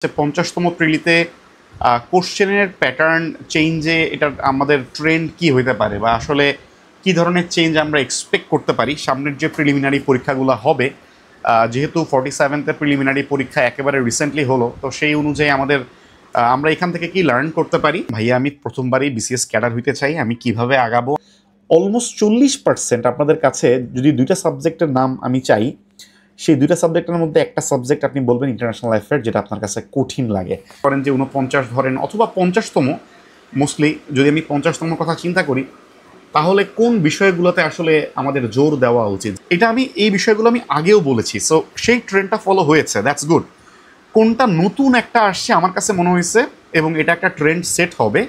50তম প্রিলিতে কোশ্চেনের প্যাটার্ন চেঞ্জে এটার আমাদের ট্রেন্ড কি হইতে পারে বা আসলে কি ধরনের চেঞ্জ আমরা এক্সপেক্ট করতে পারি সামনের যে প্রিলিমিনারি পরীক্ষাগুলো হবে। যেহেতু 47th প্রিলিমিনারি পরীক্ষা একেবারে রিসেন্টলি হলো, তো সেই অনুযায়ী আমাদের আমরা এখান থেকে কি লার্ন করতে পারি। ভাইয়া, আমি প্রথমবারই বিসিএস ক্যাডার হইতে চাই, আমি কিভাবে আগাবো। অলমোস্ট 40% আপনাদের কাছে যদি দুইটা সাবজেক্টের নাম আমি চাই, সেই দুইটা সাবজেক্টের মধ্যে একটা সাবজেক্ট আপনি বলবেন ইন্টারন্যাশনাল অ্যাফেয়ার, যেটা আপনার কাছে কঠিন লাগে। করেন যে 49 ধরেন অথবা 50তম, মোস্টলি যদি আমি 50তম কথা চিন্তা করি, তাহলে কোন বিষয়গুলোতে আসলে আমাদের জোর দেওয়া উচিত। এটা এই বিষয়গুলো আমি আগেও বলেছি, সো সেই ট্রেন্ডটা ফলো হয়েছে, দ্যাটস গুড। কোনটা নতুন একটা আসছে আমার কাছে মনে হয়েছে এবং এটা একটা ট্রেন্ড সেট হবে,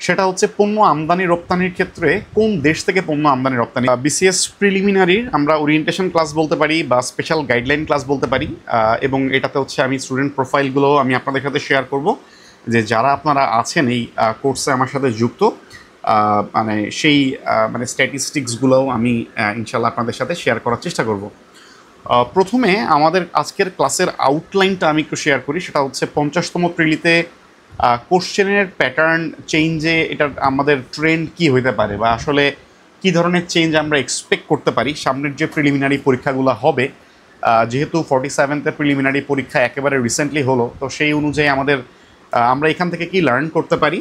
সেটা হচ্ছে পণ্য আমদানি রপ্তানির ক্ষেত্রে কোন দেশ থেকে পণ্য আমদানি রপ্তানি। বিসিএস প্রিলিমিনারির আমরা ওরিয়েন্টেশন ক্লাস বলতে পারি বা স্পেশাল গাইডলাইন ক্লাস বলতে পারি, এবং এটাতে হচ্ছে আমি স্টুডেন্ট প্রোফাইলগুলো আমি আপনাদের সাথে শেয়ার করব, যে যারা আপনারা আছেন এই কোর্সে আমার সাথে যুক্ত, মানে সেই মানে স্ট্যাটিস্টিক্সগুলোও আমি ইনশাল্লাহ আপনাদের সাথে শেয়ার করার চেষ্টা করব। প্রথমে আমাদের আজকের ক্লাসের আউটলাইনটা আমি একটু শেয়ার করি। সেটা হচ্ছে 50তম প্রিলিতে কোশ্চেনের প্যাটার্ন চেঞ্জে এটার আমাদের ট্রেন্ড কি হইতে পারে বা আসলে কি ধরনের চেঞ্জ আমরা এক্সপেক্ট করতে পারি সামনের যে প্রিলিমিনারি পরীক্ষাগুলো হবে। যেহেতু 47th প্রিলিমিনারি পরীক্ষা একেবারে রিসেন্টলি হলো, তো সেই অনুযায়ী আমরা এখান থেকে কি লার্ন করতে পারি,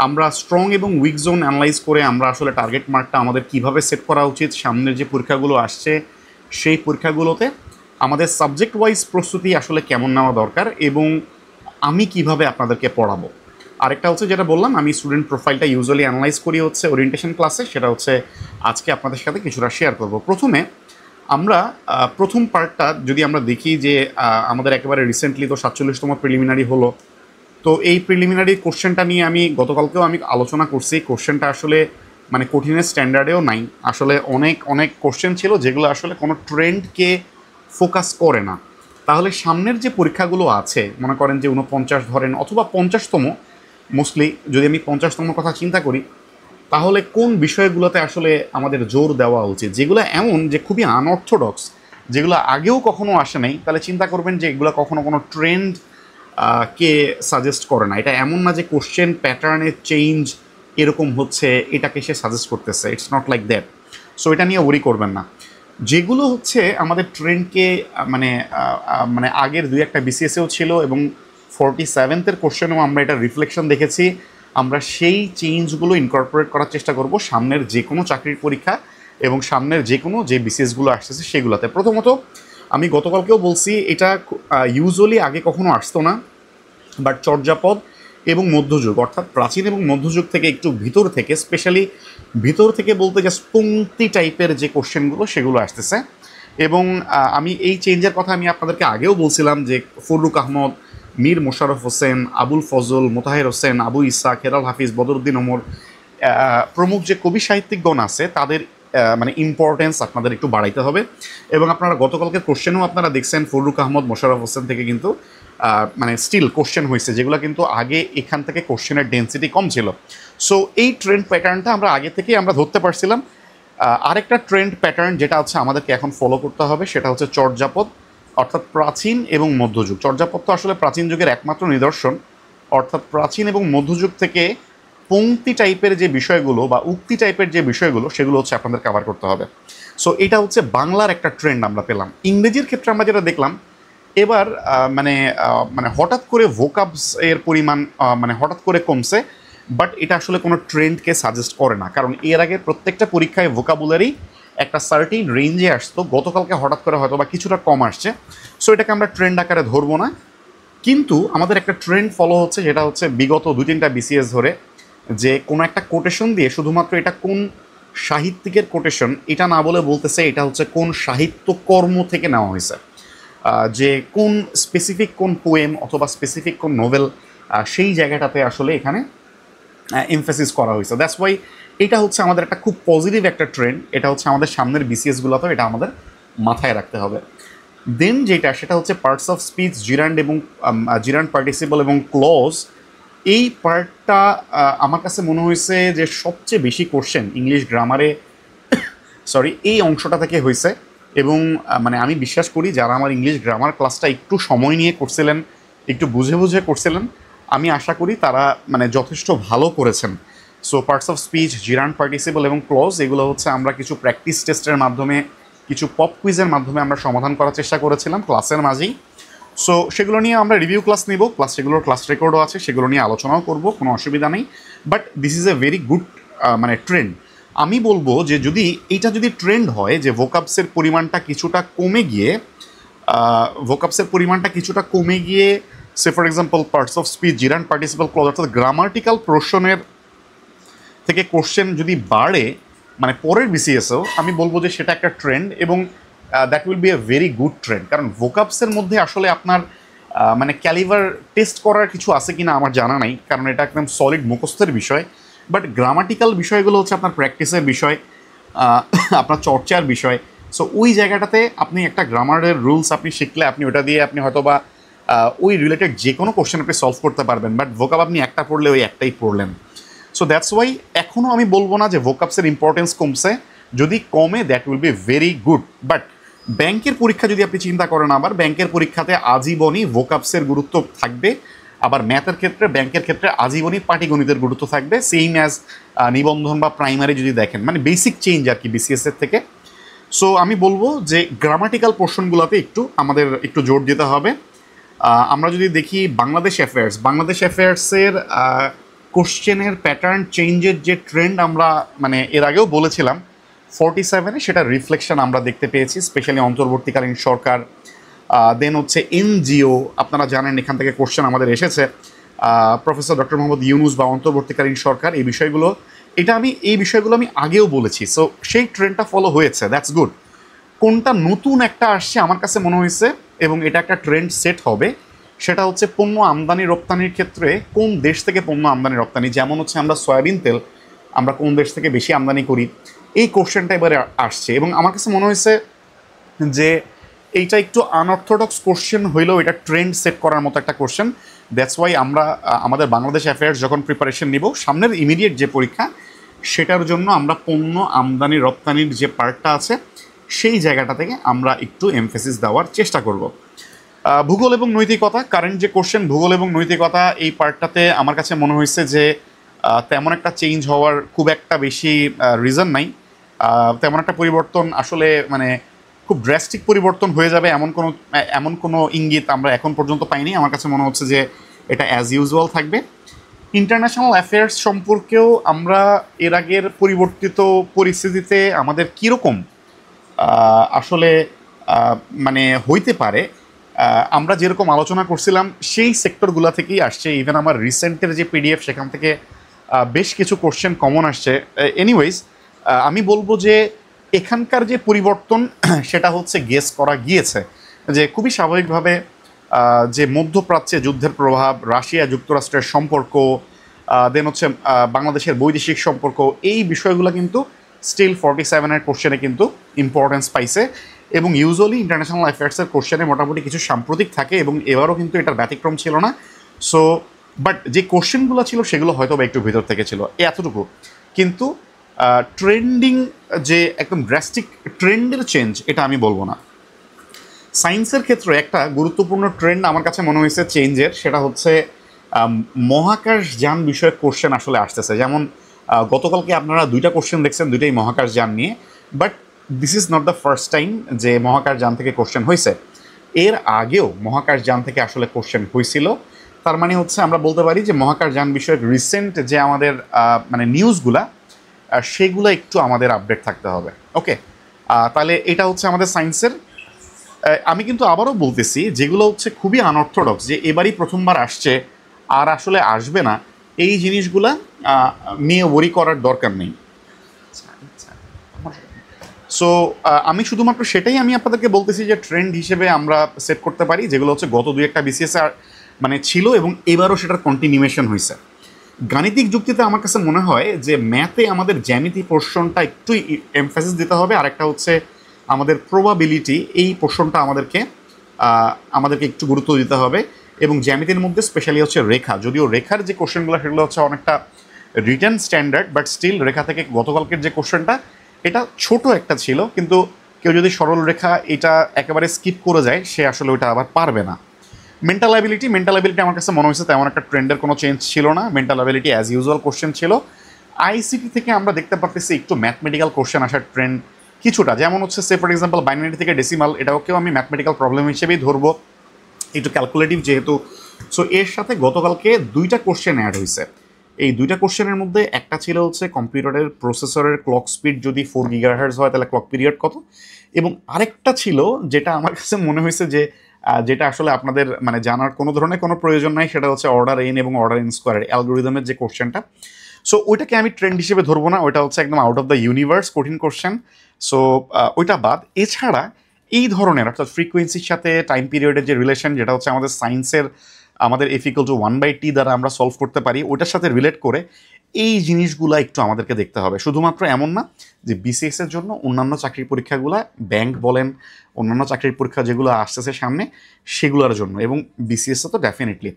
আমরা স্ট্রং এবং উইক জোন অ্যানালাইজ করে আমরা আসলে টার্গেট মার্কটা আমাদের কিভাবে সেট করা উচিত, সামনের যে পরীক্ষাগুলো আসছে সেই পরীক্ষাগুলোতে আমাদের সাবজেক্ট ওয়াইজ প্রস্তুতি আসলে কেমন নেওয়া দরকার এবং আমি কিভাবে আপনাদেরকে পড়াবো। আরেকটা হচ্ছে যেটা বললাম, আমি স্টুডেন্ট প্রোফাইলটা ইউজুয়ালি অ্যানালাইজ করি হচ্ছে ওরিয়েন্টেশন ক্লাসে, সেটা হচ্ছে আজকে আপনাদের সাথে কিছুটা শেয়ার করব। প্রথমে আমরা প্রথম পার্টটা যদি আমরা দেখি যে আমাদের একেবারে রিসেন্টলি তো 47তম প্রিলিমিনারি হলো, তো এই প্রিলিমিনারি কোশ্চেনটা নিয়ে আমি গতকালকেও আলোচনা করছি। কোশ্চেনটা আসলে মানে কঠিনের স্ট্যান্ডার্ডেও নাই, আসলে অনেক অনেক কোশ্চেন ছিল যেগুলো আসলে কোনো ট্রেন্ডকে ফোকাস করে না। তাহলে সামনের যে পরীক্ষাগুলো আছে, মনে করেন যে 49 ধরেন অথবা 50তম, মোস্টলি যদি আমি 50তম কথা চিন্তা করি, তাহলে কোন বিষয়গুলোতে আসলে আমাদের জোর দেওয়া উচিত, যেগুলো এমন যে খুবই আনঅর্থোডক্স, যেগুলো আগেও কখনো আসে নাই। তাহলে চিন্তা করবেন যে এগুলো কখনো কোনো ট্রেন্ড কে সাজেস্ট করে না। এটা এমন না যে কোশ্চেন প্যাটার্নের চেঞ্জ এরকম হচ্ছে এটাকে সে সাজেস্ট করতেছে, it's not like that. So এটা নিয়ে ওরি করবেন না। যেগুলো হচ্ছে আমাদের ট্রেন্ডকে মানে মানে আগের দুই একটা বিসিএসেও ছিল এবং 47th কোশ্চেনেও আমরা এটা রিফ্লেকশন দেখেছি, আমরা সেই চেঞ্জগুলো ইনকর্পোরেট করার চেষ্টা করব সামনের যে কোনো চাকরির পরীক্ষা এবং সামনের যে কোনো যে বিসিএসগুলো আসতেছে সেগুলোতে। প্রথমত আমি গতকালকেও বলছি, এটা ইউজুয়ালি আগে কখনো আসতো না, বাট চর্যাপদ এবং মধ্যযুগ, অর্থাৎ প্রাচীন এবং মধ্যযুগ থেকে একটু ভিতর থেকে, স্পেশালি ভিতর থেকে বলতে জাস্ট পংক্তি টাইপের যে কোশ্চেনগুলো সেগুলো আসতেছে। এবং আমি এই চেঞ্জের কথা আমি আপনাদেরকে আগেও বলছিলাম যে ফররুক আহমদ, মীর মোশাররফ হোসেন, আবুল ফজল, মোতাহের হোসেন, আবু ইসা, খেরাল হাফিজ, বদরুদ্দিন ওমর প্রমুখ যে কবি সাহিত্যিকগণ আছে তাদের মানে ইম্পর্টেন্স আপনাদের একটু বাড়াইতে হবে। এবং আপনারা গতকালকে কোশ্চেনও আপনারা দেখছেন ফররুক আহমদ, মোশাররফ হোসেন থেকে কিন্তু মানে স্টিল কোশ্চেন হয়েছে, যেগুলো কিন্তু আগে এখান থেকে কোশ্চেনের ডেন্সিটি কম ছিল। সো এই ট্রেন্ড প্যাটার্নটা আমরা আগে থেকেই আমরা ধরতে পারছিলাম। আরেকটা ট্রেন্ড প্যাটার্ন যেটা হচ্ছে আমাদেরকে এখন ফলো করতে হবে, সেটা হচ্ছে চর্যাপদ, অর্থাৎ প্রাচীন এবং মধ্যযুগ। চর্যাপদ তো আসলে প্রাচীন যুগের একমাত্র নিদর্শন, অর্থাৎ প্রাচীন এবং মধ্যযুগ থেকে পংক্তি টাইপের যে বিষয়গুলো বা উক্তি টাইপের যে বিষয়গুলো সেগুলো হচ্ছে আপনাদের কভার করতে হবে। সো এটা হচ্ছে বাংলার একটা ট্রেন্ড আমরা পেলাম। ইংরেজির ক্ষেত্রে আমরা যেটা দেখলাম, এবার মানে মানে হঠাৎ করে ভোকাবস এর পরিমাণ মানে হঠাৎ করে কমছে, বাট এটা আসলে কোনো ট্রেন্ডকে সাজেস্ট করে না, কারণ এর আগে প্রত্যেকটা পরীক্ষায় ভোকাবুলারি একটা সার্টিন রেঞ্জে আসতো, গতকালকে হঠাৎ করে হয়তো বা কিছুটা কম আসছে। সো এটাকে আমরা ট্রেন্ড আকারে ধরবো না, কিন্তু আমাদের একটা ট্রেন্ড ফলো হচ্ছে, যেটা হচ্ছে বিগত 2-3টা বিসিএস ধরে, যে কোনো একটা কোটেশন দিয়ে শুধুমাত্র এটা কোন সাহিত্যিকের কোটেশন এটা না বলে বলতেছে এটা হচ্ছে কোন সাহিত্যকর্ম থেকে নেওয়া হয়েছে, যে কোন স্পেসিফিক কোন পোয়েম অথবা স্পেসিফিক কোন নোভেল, সেই জায়গাটাতে আসলে এখানে এমফেসিস করা হয়েছে। দ্যাটস ওয়াই এটা হচ্ছে আমাদের একটা খুব পজিটিভ একটা ট্রেন্ড। এটা হচ্ছে আমাদের সামনের বিসিএসগুলোতেও এটা আমাদের মাথায় রাখতে হবে। দেন যেটা সেটা হচ্ছে পার্টস অফ স্পিচ, জিরান্ড এবং জিরান্ড পার্টিসিপল এবং ক্লজ। এই পার্টটা আমার কাছে মনে হয়েছে যে সবচেয়ে বেশি কোশ্চেন ইংলিশ গ্রামারে এই অংশটা থেকে হয়েছে। এবং মানে আমি বিশ্বাস করি যারা আমার ইংলিশ গ্রামার ক্লাসটা একটু সময় নিয়ে করছিলেন একটু বুঝে বুঝে করছিলেন, আমি আশা করি তারা মানে যথেষ্ট ভালো করেছেন। So parts of speech, জিরান্ড, participle এবং ক্লজ এগুলো হচ্ছে আমরা কিছু প্র্যাকটিস টেস্টের মাধ্যমে, কিছু পপ কুইজের মাধ্যমে আমরা সমাধান করার চেষ্টা করেছিলাম ক্লাসের মাঝেই। সো সেগুলো নিয়ে আমরা রিভিউ ক্লাস নিব, প্লাস সেগুলোর ক্লাস রেকর্ডও আছে, সেগুলো নিয়ে আলোচনাও করব, কোনো অসুবিধা নেই। But this is a very good মানে ট্রেন্ড। আমি বলবো যে যদি এইটা যদি ট্রেন্ড হয় যে ভোকাবসের পরিমাণটা কিছুটা কমে গিয়ে say for example parts of speech, gerund, participle, clause অর্থাৎ গ্রামাটিক্যাল পোর্শনের থেকে কোশ্চেন যদি বাড়ে মানে পরের বিসিএসও, আমি বলবো যে সেটা একটা ট্রেন্ড এবং that will B a very good trend. কারণ ভোকাবসের মধ্যে আসলে আপনার মানে ক্যালিভার টেস্ট করার কিছু আছে কি না আমার জানা নাই, কারণ এটা একদম সলিড মুখস্থের বিষয়। বাট গ্রামাটিক্যাল বিষয়গুলো হচ্ছে আপনার প্র্যাকটিসের বিষয়, আপনার চর্চার বিষয়। সো ওই জায়গাটাতে আপনি একটা গ্রামারের রুলস আপনি শিখলে আপনি ওটা দিয়ে আপনি হয়তো বা ওই রিলেটেড যে কোনো কোশ্চেন আপনি সলভ করতে পারবেন। বাট ভোকাব আপনি একটা পড়লে ওই একটাই পড়লেন। সো দ্যাটস ওয়াই এখনও আমি বলবো না যে ভোকাবসের ইম্পর্টেন্স কমছে, যদি কমে that will be very good. But ব্যাংকের পরীক্ষা যদি আপনি চিন্তা করেন, আবার ব্যাংকের পরীক্ষাতে আজীবনই ভোকাবসের গুরুত্ব থাকবে, আবার ম্যাথের ক্ষেত্রে ব্যাংকের ক্ষেত্রে আজীবনই পাটিগণিতের গুরুত্ব থাকবে, সেম অ্যাজ নিবন্ধন বা প্রাইমারি যদি দেখেন, মানে বেসিক চেঞ্জ আর কি বিসিএসের থেকে। সো আমি বলবো যে গ্রামাটিক্যাল পোর্শনগুলোতে আমাদের একটু জোর দিতে হবে। আমরা যদি দেখি বাংলাদেশ অ্যাফেয়ার্সের কোশ্চেনের প্যাটার্ন চেঞ্জের যে ট্রেন্ড আমরা মানে এর আগেও বলেছিলাম 47-এ, সেটা রিফ্লেকশন আমরা দেখতে পেয়েছি, স্পেশালি অন্তর্বর্তীকালীন সরকার, দেন হচ্ছে এনজিও। আপনারা জানেন এখান থেকে কোশ্চেন আমাদের এসেছে, প্রফেসর ডক্টর মোহাম্মদ ইউনুস বা অন্তর্বর্তীকালীন সরকার, এই বিষয়গুলো আমি আগেও বলেছি। সো সেই ট্রেন্ডটা ফলো হয়েছে, দ্যাটস গুড। কোনটা নতুন একটা আসছে আমার কাছে মনে হয়েছে এবং এটা একটা ট্রেন্ড সেট হবে, সেটা হচ্ছে পণ্য আমদানি রপ্তানির ক্ষেত্রে কোন দেশ থেকে পণ্য আমদানি রপ্তানি, যেমন হচ্ছে আমরা সয়াবিন তেল আমরা কোন দেশ থেকে বেশি আমদানি করি, এই কোশ্চেনটা এবারে আসছে। এবং আমার কাছে মনে হয়েছে যে এইটা একটু আনঅর্থোডক্স কোশ্চেন হইলেও এটা ট্রেন্ড সেট করার মতো একটা কোশ্চেন। দ্যাটস ওয়াই আমরা আমাদের বাংলাদেশ অ্যাফেয়ার্স যখন প্রিপারেশন নিব সামনের ইমিডিয়েট যে পরীক্ষা, সেটার জন্য আমরা পণ্য আমদানি রপ্তানির যে পার্টটা আছে সেই জায়গাটা থেকে আমরা একটু এমফেসিস দেওয়ার চেষ্টা করব। ভূগোল এবং নৈতিকতা, কারেন্ট যে কোশ্চেন ভূগোল এবং নৈতিকতা, এই পার্টটাতে আমার কাছে মনে হয়েছে যে তেমন একটা চেঞ্জ হওয়ার খুব একটা বেশি রিজন নাই। তেমন একটা পরিবর্তন আসলে মানে খুব ড্রাস্টিক পরিবর্তন হয়ে যাবে এমন কোনো ইঙ্গিত আমরা এখন পর্যন্ত পাইনি। আমার কাছে মনে হচ্ছে যে এটা অ্যাজ ইউজুয়াল থাকবে। ইন্টারন্যাশনাল অ্যাফেয়ার্স সম্পর্কেও আমরা এর আগের পরিবর্তিত পরিস্থিতিতে আমাদের কীরকম আসলে মানে হইতে পারে, আমরা যেরকম আলোচনা করছিলাম সেই সেক্টরগুলো থেকেই আসছে। ইভেন আমার রিসেন্টের যে পিডিএফ সেখান থেকে বেশ কিছু কোশ্চেন কমন আসছে। এনিওয়েজ আমি বলবো যে এখানকার যে পরিবর্তন সেটা হচ্ছে গেস করা গিয়েছে যে খুবই স্বাভাবিকভাবে যে মধ্যপ্রাচ্যে যুদ্ধের প্রভাব, রাশিয়া যুক্তরাষ্ট্রের সম্পর্ক, দেন হচ্ছে বাংলাদেশের বৈদেশিক সম্পর্ক, এই বিষয়গুলো কিন্তু স্টিল 47-এর কোশ্চেনে কিন্তু ইম্পর্টেন্স পাইছে। এবং ইউজুয়ালি ইন্টারন্যাশনাল অ্যাফেয়ার্সের কোশ্চেনে মোটামুটি কিছু সাম্প্রতিক থাকে এবং এবারও কিন্তু এটার ব্যতিক্রম ছিল না। সো বাট যে কোশ্চেনগুলো ছিল সেগুলো হয়তো বা একটু ভিতর থেকে ছিল, এতটুকু। কিন্তু ট্রেন্ডিং যে একদম ড্রাস্টিক ট্রেন্ডের চেঞ্জ এটা আমি বলবো না। সায়েন্সের ক্ষেত্রে একটা গুরুত্বপূর্ণ ট্রেন্ড আমার কাছে মনে হয়েছে চেঞ্জের, সেটা হচ্ছে মহাকাশযান বিষয়ক কোশ্চেন আসলে আসতেছে। যেমন গতকালকে আপনারা 2টা কোশ্চেন দেখছেন, 2টাই মহাকাশযান নিয়ে। But this is not the first time যে মহাকাশযান থেকে কোশ্চেন হয়েছে, এর আগেও মহাকাশযান থেকে আসলে কোশ্চেন হয়েছিল। তার মানে হচ্ছে আমরা বলতে পারি যে মহাকাশযান বিষয়ক রিসেন্ট যে আমাদের মানে নিউজগুলা সেগুলো একটু আমাদের আপডেট থাকতে হবে। ওকে, তাহলে এটা হচ্ছে আমাদের সায়েন্সের। আমি কিন্তু আবারও বলতেছি যেগুলো হচ্ছে খুবই আনঅর্থোডক্স, যে এবারই প্রথমবার আসছে আর আসলে আসবে না, এই জিনিসগুলা নিয়ে ওয়ারি করার দরকার নেই। সো আমি শুধুমাত্র সেটাই আমি আপনাদেরকে বলতেছি যে ট্রেন্ড হিসেবে আমরা সেট করতে পারি, যেগুলো হচ্ছে গত 2-1টা বিসিএসে মানে ছিল এবং এবারও সেটার কন্টিনিউয়েশন হয়েছে। গাণিতিক যুক্তিতে আমার কাছে মনে হয় যে ম্যাথে আমাদের জ্যামিতি পোর্শনটা একটু এমফাসিস দিতে হবে, আরেকটা হচ্ছে আমাদের প্রবাবিলিটি, এই পোর্শনটা আমাদেরকে একটু গুরুত্ব দিতে হবে। এবং জ্যামিতির মধ্যে স্পেশালি হচ্ছে রেখা, যদিও রেখার যে কোশ্চেনগুলো সেগুলো হচ্ছে অনেকটা রিটেন স্ট্যান্ডার্ড, বাট স্টিল রেখা থেকে গতকালকের যে কোশ্চেনটা এটা ছোট একটা ছিল, কিন্তু কেউ যদি সরল রেখা এটা একেবারে স্কিপ করে যায় সে আসলে ওইটা আবার পারবে না। মেন্টাল অ্যাবিলিটি আমার কাছে মনে হয়েছে তেমন একটা ট্রেন্ডের কোনো চেঞ্জ ছিল না। Mental ability as usual question ছিল। আইসিটি থেকে আমরা দেখতে পারতেছি একটু ম্যাথমেটিক্যাল কোশ্চেন আসার ট্রেন্ড কিছুটা, যেমন হচ্ছে সে ফর এক্সাম্পল বাইনারি থেকে ডেসিমাল, এটাকেও আমি ম্যাথমেটিক্যাল প্রবলেম হিসেবেই ধরবো, একটু ক্যালকুলেটিভ যেহেতু। সো এর সাথে গতকালকে 2টা কোশ্চেন অ্যাড হয়েছে। এই 2টা কোশ্চেনের মধ্যে একটা ছিল হচ্ছে কম্পিউটারের প্রসেসরের ক্লক স্পিড যদি 4 গিগাহার্টজ হয় তাহলে ক্লক পিরিয়ড কত, এবং আরেকটা ছিল যেটা আমার কাছে মনে হয়েছে যে যেটা আসলে আপনাদের মানে জানার কোনো ধরনের কোনো প্রয়োজন নাই, সেটা হচ্ছে অর্ডার এন এবং অর্ডার এন স্কোয়ারের অ্যালগোরিদমের যে কোশ্চেনটা। সো ওইটাকে আমি ট্রেন্ড হিসেবে ধরবো না, ওইটা হচ্ছে একদম আউট অফ দ্য ইউনিভার্স কঠিন কোশ্চেন। সো ওইটা বাদ, এছাড়া এই ধরনের অর্থাৎ ফ্রিকোয়েন্সির সাথে টাইম পিরিয়ডের যে রিলেশন, যেটা হচ্ছে আমাদের সায়েন্সের আমাদের F=1/t দ্বারা আমরা সলভ করতে পারি, ওইটার সাথে রিলেট করে এই জিনিসগুলো একটু আমাদেরকে দেখতে হবে। শুধুমাত্র এমন না যে বিসিএস এর জন্য, অন্যান্য চাকরির পরীক্ষাগুলো, ব্যাংক বলেন, অন্যান্য চাকরির পরীক্ষা যেগুলো আসতেছে সামনে সেগুলোর জন্য, এবং বিসিএস তো ডেফিনেটলি।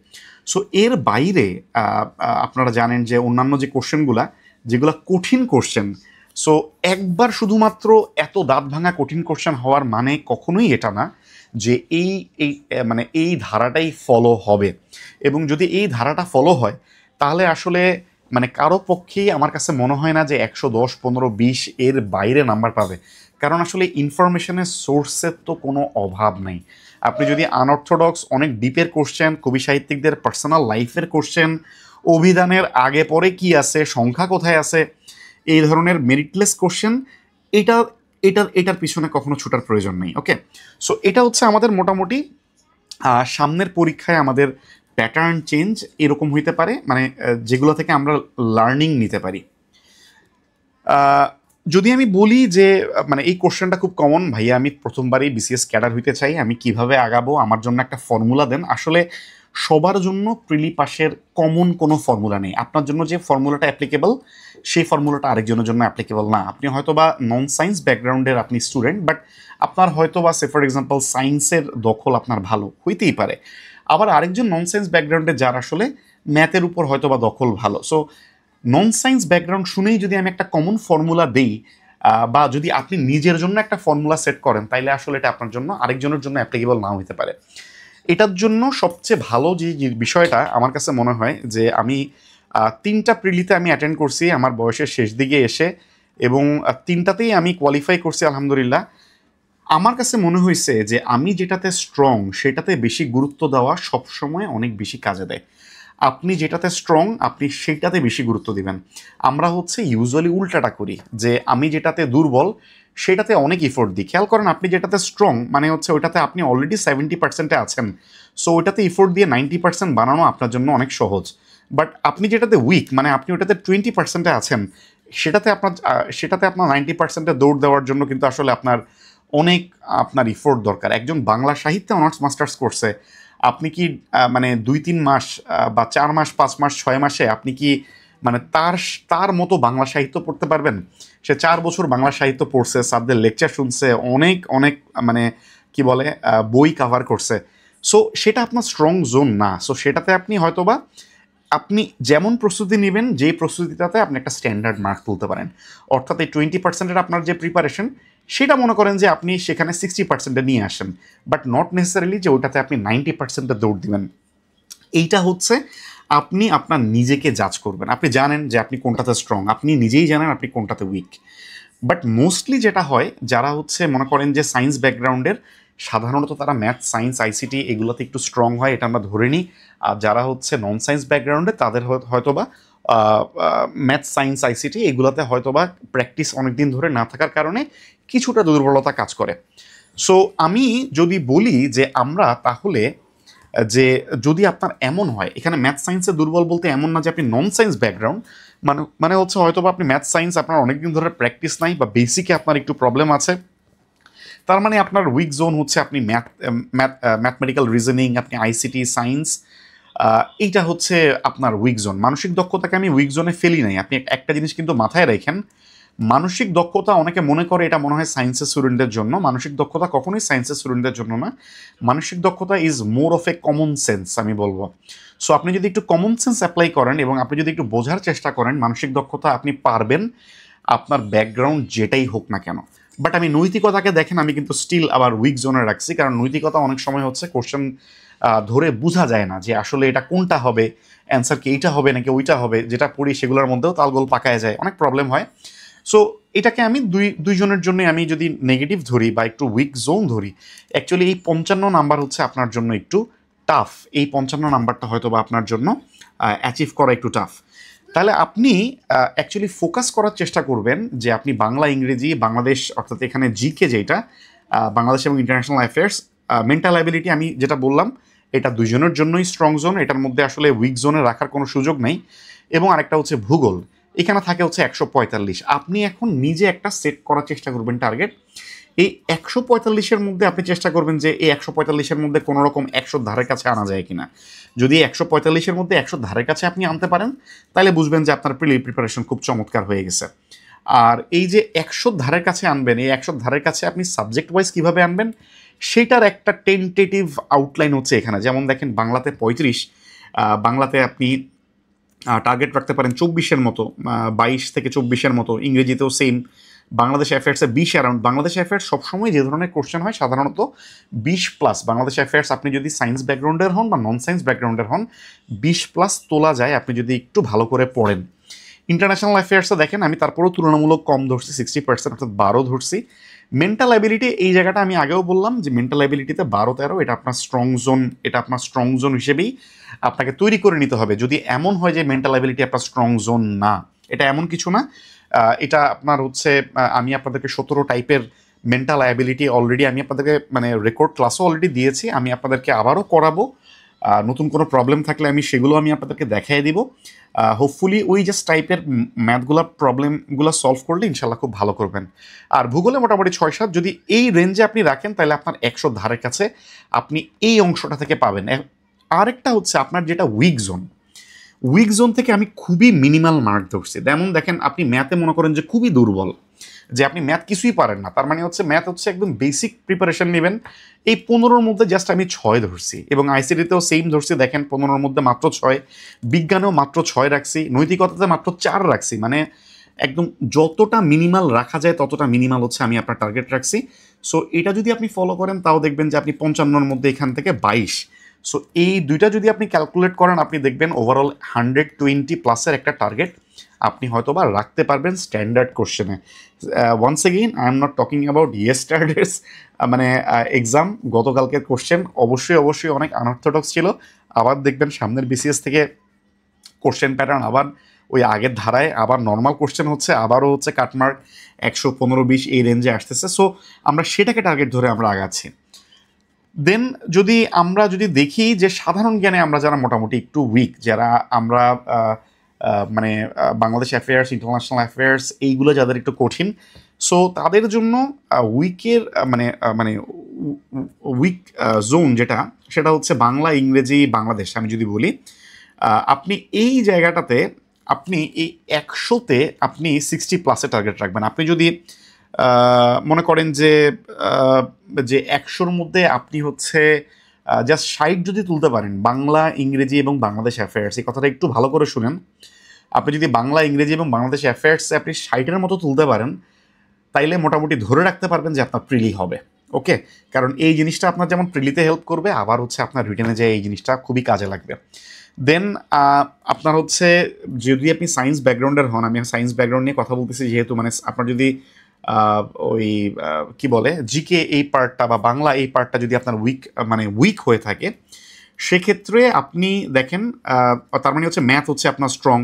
সো এর বাইরে আপনারা জানেন যে অন্যান্য যে কোশ্চেনগুলো যেগুলো কঠিন কোশ্চেন, সো একবার শুধুমাত্র এত দাঁত ভাঙা কঠিন কোশ্চেন হওয়ার মানে কখনোই এটা না যে এই এই মানে এই ধারাটাই ফলো হবে। এবং যদি এই ধারাটা ফলো হয় তাহলে আসলে মানে কারো পক্ষেই আমার কাছে মনে হয় না যে 110, 15, 20 এর বাইরে নাম্বার পাবে, কারণ আসলে ইনফরমেশনের সোর্সের তো কোনো অভাব নেই। আপনি যদি আনঅর্থোডক্স অনেক ডিপের কোশ্চেন, কবি সাহিত্যিকদের পার্সোনাল লাইফের কোশ্চেন, অভিধানের আগে পরে কি আছে, সংখ্যা কোথায় আছে, এই ধরনের মেরিটলেস কোশ্চেন, এটা এটার পিছনে কখনো ছুটার প্রয়োজন নেই। ওকে, সো এটা হচ্ছে আমাদের মোটামুটি সামনের পরীক্ষায় আমাদের প্যাটার্ন চেঞ্জ এরকম হইতে পারে, মানে যেগুলো থেকে আমরা লার্নিং নিতে পারি। যদি আমি বলি যে মানে এই কোশ্চেনটা খুব কমন, ভাইয়া আমি প্রথমবারই বিসিএস ক্যাডার হইতে চাই, আমি কিভাবে আগাবো, আমার জন্য একটা ফর্মুলা দেন। আসলে সবার জন্য প্রিলি পাসের কমন কোনো ফর্মুলা নেই। আপনার জন্য যে ফর্মুলাটা অ্যাপ্লিকেবল সেই ফর্মুলাটা আরেকজনের জন্য অ্যাপ্লিকেবল না। আপনি হয়তো বা নন সায়েন্স ব্যাকগ্রাউন্ডের আপনি স্টুডেন্ট, বাট আপনার হয়তো বা সে ফর এক্সাম্পল সায়েন্সের দখল আপনার ভালো হইতেই পারে, আবার আরেকজন নন সায়েন্স ব্যাকগ্রাউন্ডে যার আসলে ম্যাথের উপর হয়তো বা দখল ভালো। সো নন সায়েন্স ব্যাকগ্রাউন্ড শুনেই যদি আমি একটা কমন ফর্মুলা দেই, বা যদি আপনি নিজের জন্য একটা ফর্মুলা সেট করেন, তাইলে আসলে এটা আপনার জন্য আরেকজনের জন্য অ্যাপ্লিকেবল নাও হতে পারে। এটার জন্য সবচেয়ে ভালো যে বিষয়টা আমার কাছে মনে হয় যে আমি 3টা প্রিলিতে আমি অ্যাটেন্ড করছি আমার বয়সের শেষ দিকে এসে, এবং 3টাতেই আমি কোয়ালিফাই করছি আলহামদুলিল্লাহ। আমার কাছে মনে হয়েছে যে আমি যেটাতে স্ট্রং সেটাতে বেশি গুরুত্ব দেওয়া সবসময় অনেক বেশি কাজে দেয়। আপনি যেটাতে স্ট্রং আপনি সেইটাতে বেশি গুরুত্ব দিবেন। আমরা হচ্ছে ইউজুয়ালি উল্টাটা করি, যে আমি যেটাতে দুর্বল সেটাতে অনেক ইফোর্ট দিই। খেয়াল করেন, আপনি যেটাতে স্ট্রং মানে হচ্ছে ওইটাতে আপনি অলরেডি 70%-এ আছেন, সো ওইটাতে ইফোর্ট দিয়ে 90% বানানো আপনার জন্য অনেক সহজ। বাট আপনি যেটাতে উইক মানে আপনি ওটাতে 20%-এ আছেন, সেটাতে আপনার 90%-এ দৌড় দেওয়ার জন্য কিন্তু আসলে আপনার ইফোর্ট দরকার। একজন বাংলা সাহিত্যে অনার্স মাস্টার্স করছে, আপনি কি মানে 2-3 মাস বা 4 মাস, 5 মাস, 6 মাসে আপনি কি মানে তার মতো বাংলা সাহিত্য পড়তে পারবেন? সে 4 বছর বাংলা সাহিত্য পড়ছে, স্যারদের লেকচার শুনছে, অনেক অনেক মানে কি বলে বই কাভার করছে। সো সেটা আপনার স্ট্রং জোন না। সো সেটাতে আপনি হয়তোবা আপনি যেমন প্রস্তুতি নেবেন, যেই প্রস্তুতিটাতে আপনি একটা স্ট্যান্ডার্ড মার্ক তুলতে পারেন। অর্থাৎ এই 20%-এর আপনার যে প্রিপারেশন সেটা মনে করেন যে আপনি সেখানে 60%-এ নিয়ে আসেন, বাট নট নেসেসারিলি যে ওইটাতে আপনি 90%-এ দৌড় দিবেন। এইটা হচ্ছে আপনি আপনার নিজেকে জাজ করবেন। আপনি জানেন যে আপনি কোনটাতে স্ট্রং, আপনি নিজেই জানেন আপনি কোনটাতে উইক। বাট মোস্টলি যেটা হয়, যারা হচ্ছে মনে করেন যে সায়েন্স ব্যাকগ্রাউন্ডের, সাধারণত তারা ম্যাথ, সায়েন্স, আইসিটি এগুলোতে একটু স্ট্রং হয়, এটা আমরা ধরে নিই। আর যারা হচ্ছে নন সায়েন্স ব্যাকগ্রাউন্ডে তাদের হয়তোবা ম্যাথ, সায়েন্স, আইসিটি এগুলোতে হয়তোবা প্র্যাকটিস অনেক দিন ধরে না থাকার কারণে কিছুটা দুর্বলতা কাজ করে। সো আমি যদি বলি যে আমরা তাহলে যে যদি আপনার এমন হয়, এখানে ম্যাথ সায়েন্সে দুর্বল বলতে এমন না যে আপনি নন সায়েন্স ব্যাকগ্রাউন্ড, মানে হচ্ছে হয়তো বা আপনি ম্যাথ সায়েন্স আপনার অনেকদিন ধরে প্র্যাকটিস নাই বা বেসিকে আপনার একটু প্রবলেম আছে, তার মানে আপনার উইক জোন হচ্ছে আপনি ম্যাথমেটিক্যাল রিজনিং, আপনি আইসিটি, সায়েন্স, এইটা হচ্ছে আপনার উইক জোন। মানসিক দক্ষতাকে আমি উইক জোনে ফেলি নাই। আপনি একটা জিনিস কিন্তু মাথায় রাখেন, মানসিক দক্ষতা অনেকে মনে করে এটা মনে হয় সায়েন্সের স্টুডেন্টদের জন্য। মানসিক দক্ষতা কখনোই সায়েন্সের স্টুডেন্টদের জন্য না। মানসিক দক্ষতা is more of a common sense আমি বলবো। সো আপনি যদি একটু কমন সেন্স অ্যাপ্লাই করেন এবং আপনি যদি একটু বোঝার চেষ্টা করেন, মানসিক দক্ষতা আপনি পারবেন, আপনার ব্যাকগ্রাউন্ড যেটাই হোক না কেন। বাট আমি নৈতিকতাকে দেখেন, আমি কিন্তু স্টিল আবার উইক জোনে রাখছি, কারণ নৈতিকতা অনেক সময় হচ্ছে কোশ্চেন ধরে বোঝা যায় না যে আসলে এটা কোনটা হবে, অ্যান্সার কি এইটা হবে নাকি ওইটা হবে, যেটা পড়ি সেগুলোর মধ্যেও তালগোল পাকায় যায়, অনেক প্রবলেম হয়। সো এটাকে আমি দুইজনের জন্য আমি যদি নেগেটিভ ধরি বা একটু উইক জোন ধরি, অ্যাকচুয়ালি এই 55 নাম্বার হচ্ছে আপনার জন্য একটু টাফ। এই 55 নাম্বারটা হয়তো বা আপনার জন্য অ্যাচিভ করা একটু টাফ। তাহলে আপনি অ্যাকচুয়ালি ফোকাস করার চেষ্টা করবেন যে আপনি বাংলা, ইংরেজি, বাংলাদেশ, অর্থাৎ এখানে জিকে যেটা বাংলাদেশ এবং ইন্টারন্যাশনাল অ্যাফেয়ার্স, মেন্টাল অ্যাবিলিটি আমি যেটা বললাম এটা দুজনের জন্যই স্ট্রং জোন, এটার মধ্যে আসলে উইক জোনে রাখার কোনো সুযোগ নেই। এবং আরেকটা হচ্ছে ভূগোল, এখানে থাকে হচ্ছে 145। আপনি এখন নিজে একটা সেট করার চেষ্টা করবেন টার্গেট, এই 145-এর মধ্যে আপনি চেষ্টা করবেন যে এই 145-এর মধ্যে কোনো রকম 100 ধারের কাছে আনা যায় কিনা। যদি 145-এর মধ্যে 100 ধারের কাছে আপনি আনতে পারেন, তাহলে বুঝবেন যে আপনার প্রিপারেশন খুব চমৎকার হয়ে গেছে। আর এই যে 100 ধারের কাছে আনবেন, এই 100 ধারের কাছে আপনি সাবজেক্ট ওয়াইজ কীভাবে আনবেন সেটার একটা টেন্টেটিভ আউটলাইন হচ্ছে এখানে। যেমন দেখেন বাংলাতে 35, বাংলাতে আপনি টার্গেট রাখতে পারেন 24-এর মতো, 22 থেকে 24-এর মতো। ইংরেজিতেও সেম, বাংলাদেশ অ্যাফেয়ার্সে 20 অ্যারাউন্ড। বাংলাদেশ অ্যাফেয়ার্স সবসময় যে ধরনের কোশ্চেন হয় সাধারণত 20+। বাংলাদেশ অ্যাফেয়ার্স আপনি যদি সায়েন্স ব্যাকগ্রাউন্ডের হন বা নন সায়েন্স ব্যাকগ্রাউন্ডের হন, 20+ তোলা যায় আপনি যদি একটু ভালো করে পড়েন। ইন্টারন্যাশনাল অ্যাফেয়ার্সে দেখেন আমি তারপরেও তুলনামূলক কম ধরছি, 60%, অর্থাৎ 12 ধরছি। মেন্টাল অ্যাবিলিটি এই জায়গাটা আমি আগেও বললাম যে মেন্টাল অ্যাবিলিটিতে 12-13 এটা আপনার স্ট্রং জোন, এটা আপনার স্ট্রং জোন হিসেবেই আপনাকে তৈরি করে নিতে হবে। যদি এমন হয় যে মেন্টাল অ্যাবিলিটি আপনার স্ট্রং জোন না, এটা এমন কিছু না। এটা আপনার হচ্ছে আমি আপনাদেরকে 17 টাইপের মেন্টাল অ্যাবিলিটি অলরেডি আমি আপনাদেরকে মানে রেকর্ড ক্লাসও অলরেডি দিয়েছি, আমি আপনাদেরকে আবারও করাবো। নতুন কোনো প্রবলেম থাকলে আমি সেগুলো আমি আপনাদেরকে দেখাই দিব। হোপফুলি ওই জাস্ট টাইপের ম্যাথগুলো প্রবলেমগুলো সলভ করলে ইনশাল্লাহ খুব ভালো করবেন। আর ভূগোলে মোটামুটি 6-7 যদি এই রেঞ্জে আপনি রাখেন তাহলে আপনার 100 ধারের কাছে আপনি এই অংশটা থেকে পাবেন। আরেকটা হচ্ছে আপনার যেটা উইক জোন, উইক জোন থেকে আমি খুবই মিনিমাল মার্ক ধরছি। যেমন দেখেন আপনি ম্যাথে মনে করেন যে খুবই দুর্বল, যে আপনি ম্যাথ কিছুই পারেন না, তার মানে হচ্ছে ম্যাথ হচ্ছে একদম বেসিক প্রিপারেশন নেবেন। এই 15-র মধ্যে জাস্ট আমি 6 ধরছি, এবং আইসিটিতেও সেম ধরছি। দেখেন 15-র মধ্যে মাত্র 6, বিজ্ঞানেও মাত্র 6 রাখছি, নৈতিকতাতে মাত্র 4 রাখছি। মানে একদম যতটা মিনিমাল রাখা যায় ততটা মিনিমাল হচ্ছে আমি আপনার টার্গেট রাখছি। সো এটা যদি আপনি ফলো করেন তাও দেখবেন যে আপনি 55-র মধ্যে এখান থেকে 22। সো এই দুইটা যদি আপনি ক্যালকুলেট করেন আপনি দেখবেন ওভারঅল 120+ একটা টার্গেট আপনি হয়তো বা রাখতে পারবেন স্ট্যান্ডার্ড কোশ্চেনে। Once again I am not talking about yesterday's মানে এক্সাম, গতকালকের কোশ্চেন অবশ্যই অনেক আনঅর্থোডক্স ছিল। আবার দেখবেন সামনের বিসিএস থেকে কোশ্চেন প্যাটার্ন আবার ওই আগের ধারায়, আবার নর্মাল কোশ্চেন হচ্ছে, আবারও হচ্ছে কাটমার্ক 115-20 এই রেঞ্জে আসতেছে। সো আমরা সেটাকে টার্গেট ধরে আমরা আগাচ্ছি। দেন আমরা যদি দেখি যে সাধারণ জ্ঞানে আমরা যারা মোটামুটি একটু উইক, যারা আমরা মানে বাংলাদেশ অ্যাফেয়ার্স, ইন্টারন্যাশনাল অ্যাফেয়ার্স এইগুলো যাদের একটু কঠিন, সো তাদের জন্য উইকের মানে উইক জোন যেটা, সেটা হচ্ছে বাংলা, ইংরেজি, বাংলাদেশ। আমি যদি বলি আপনি এই জায়গাটাতে আপনি এই 100-তে আপনি 60+ টার্গেট রাখবেন। আপনি যদি মনে করেন যে 100-র মধ্যে আপনি হচ্ছে জাস্ট 60 যদি তুলতে পারেন, বাংলা, ইংরেজি এবং বাংলাদেশ অ্যাফেয়ার্স, এই কথাটা একটু ভালো করে শুনেন। আপনি যদি বাংলা, ইংরেজি এবং বাংলাদেশ অ্যাফেয়ার্সে আপনি 60-এর মতো তুলতে পারেন, তাইলে মোটামুটি ধরে রাখতে পারবেন যে আপনার প্রিলি হবে। ওকে, কারণ এই জিনিসটা আপনার যেমন প্রিলিতে হেল্প করবে, আবার হচ্ছে আপনার রিটেনে যে এই জিনিসটা খুবই কাজে লাগবে। দেন আপনার হচ্ছে যদি আপনি সায়েন্স ব্যাকগ্রাউন্ডের হন, আমি সায়েন্স ব্যাকগ্রাউন্ড নিয়ে কথা বলতেছি যেহেতু, মানে আপনার যদি ওই কি বলে জিকে এই পার্টটা বা বাংলা এই পার্টটা যদি আপনার উইক হয়ে থাকে, সেক্ষেত্রে আপনি দেখেন তার মানে হচ্ছে ম্যাথ হচ্ছে আপনার স্ট্রং।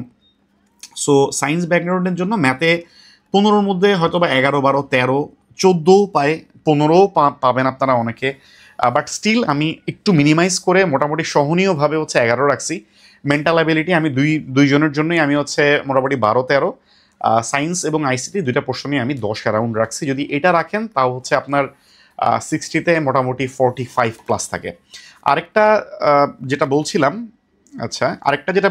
সো সায়েন্স ব্যাকগ্রাউন্ডের জন্য ম্যাথে 15-র মধ্যে হয়তো বা 11, 12, 13, 14 পায়, 15 পাবেন আপনারা অনেকে। বাট স্টিল আমি একটু মিনিমাইজ করে মোটামুটি সহনীয়ভাবে হচ্ছে 11 রাখছি। মেন্টাল অ্যাবিলিটি আমি দুইজনের জন্যই আমি হচ্ছে মোটামুটি 12, 13। সায়েন্স এবং আইসিটি দুইটা পোর্শনই আমি 10 অ্যারাউন্ড রাখছি। যদি এটা রাখেন তাও হচ্ছে আপনার 60-তে মোটামুটি 45+ থাকে। আরেকটা যেটা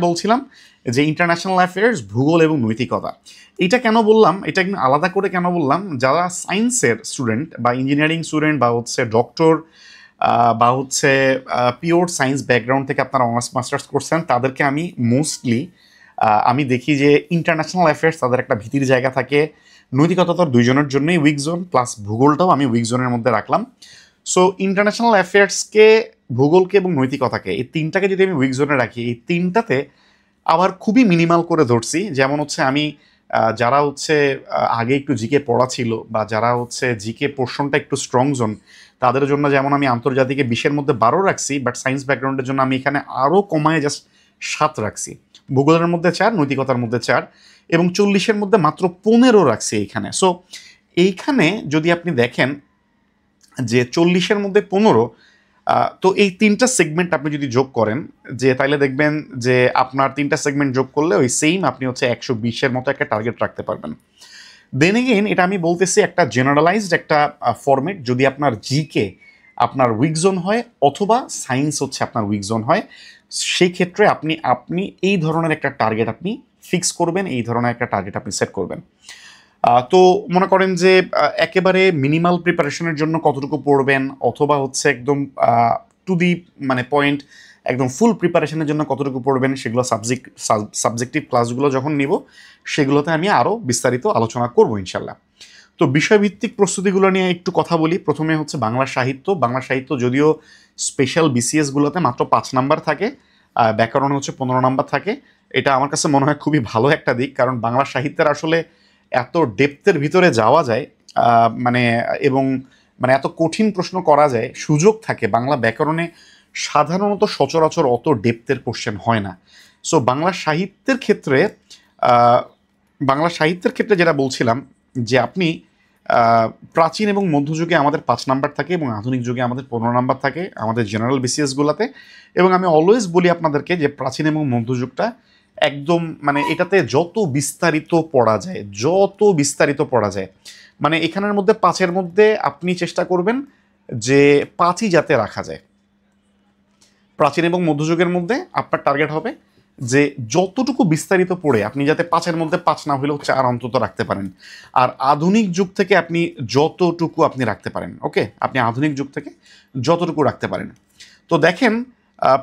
বলছিলাম যে ইন্টারন্যাশনাল অ্যাফেয়ার্স, ভূগোল এবং নৈতিকতা, এটা কেন বললাম, এটা একটু আলাদা করে কেন বললাম, যারা সায়েন্সের স্টুডেন্ট বা ইঞ্জিনিয়ারিং স্টুডেন্ট বা হচ্ছে ডক্টর বা হচ্ছে পিওর সায়েন্স ব্যাকগ্রাউন্ড থেকে আপনারা অনার্স মাস্টার্স করছেন, তাদেরকে আমি মোস্টলি আমি দেখি যে ইন্টারন্যাশনাল অ্যাফেয়ার্স তাদের একটা ভীতির জায়গা থাকে। নৈতিকতা তো দুইজনের জন্যই উইক জোন, প্লাস ভূগোলটাও আমি উইক জোনের মধ্যে রাখলাম। সো ইন্টারন্যাশনাল অ্যাফেয়ার্সকে ভূগোলকে এবং নৈতিকতাকে, এই তিনটাকে যদি আমি উইক জোনে রাখি, এই তিনটাতে আবার খুবই মিনিমাল করে ধরছি। যেমন হচ্ছে আমি যারা হচ্ছে আগে একটু জিকে পড়া ছিল বা যারা হচ্ছে জিকে পোর্শনটা একটু স্ট্রং জোন, তাদের জন্য যেমন আমি আন্তর্জাতিকে 20-এর মধ্যে 12 রাখছি, বাট সায়েন্স ব্যাকগ্রাউন্ডের জন্য আমি এখানে আরও কমায় জাস্ট 7 রাখছি। ভূগোলের মধ্যে 4, নৈতিকতার মধ্যে 4, এবং 40-এর মধ্যে মাত্র 15 রাখছি এইখানে। সো এইখানে যদি আপনি দেখেন যে 40-এর মধ্যে 15, তো এই তিনটা সেগমেন্ট আপনি যদি যোগ করেন, যে তাইলে দেখবেন যে আপনার তিনটা সেগমেন্ট যোগ করলে ওই সেম আপনি হচ্ছে 120-এর মতো একটা টার্গেট রাখতে পারবেন। দেন এগেইন এটা আমি বলতেছি একটা জেনারেলাইজড একটা ফরম্যাট। যদি আপনার জিকে আপনার উইক জোন হয় অথবা সায়েন্স হচ্ছে আপনার উইক জোন হয়, সেই ক্ষেত্রে আপনি এই ধরনের একটা টার্গেট আপনি ফিক্স করবেন, এই ধরনের একটা টার্গেট আপনি সেট করবেন। তো মনে করেন যে একেবারে মিনিমাল প্রিপারেশনের জন্য কতটুকু পড়বেন, অথবা হচ্ছে একদম টু দি মানে পয়েন্ট একদম ফুল প্রিপারেশনের জন্য কতটুকু পড়বেন, সেগুলো সাবজেক্টিভ ক্লাসগুলো যখন নিব সেগুলোতে আমি আরও বিস্তারিত আলোচনা করব ইনশাল্লাহ। তো বিষয়ভিত্তিক প্রস্তুতিগুলো নিয়ে একটু কথা বলি। প্রথমে হচ্ছে বাংলা সাহিত্য। বাংলা সাহিত্য যদিও স্পেশাল বিসিএসগুলোতে মাত্র 5 নাম্বার থাকে, ব্যাকরণে হচ্ছে 15 নাম্বার থাকে। এটা আমার কাছে মনে হয় খুবই ভালো একটা দিক, কারণ বাংলা সাহিত্যের আসলে এত ডেপথের ভিতরে যাওয়া যায়, মানে এবং মানে এত কঠিন প্রশ্ন করা যায়, সুযোগ থাকে। বাংলা ব্যাকরণে সাধারণত সচরাচর অত ডেপথের কোশ্চেন হয় না। সো বাংলা সাহিত্যের ক্ষেত্রে যেটা বলছিলাম, যে আপনি প্রাচীন এবং মধ্যযুগে আমাদের 5 নাম্বার থাকে এবং আধুনিক যুগে আমাদের 15 নাম্বার থাকে আমাদের জেনারেল বিসিএসগুলোতে। এবং আমি অলওয়েজ বলি আপনাদেরকে যে প্রাচীন এবং মধ্যযুগটা একদম মানে এটাতে যত বিস্তারিত পড়া যায়, মানে এখানের মধ্যে 5-এর মধ্যে আপনি চেষ্টা করবেন যে 5ই যাতে রাখা যায়। প্রাচীন এবং মধ্যযুগের মধ্যে আপনার টার্গেট হবে যে যতটুকু বিস্তারিত পড়ে আপনি যাতে 5-এর মধ্যে 5 না হলেও 4 অন্তত রাখতে পারেন। আর আধুনিক যুগ থেকে আপনি যতটুকু আপনি রাখতে পারেন, ওকে, আপনি আধুনিক যুগ থেকে যতটুকু রাখতে পারেন। তো দেখেন,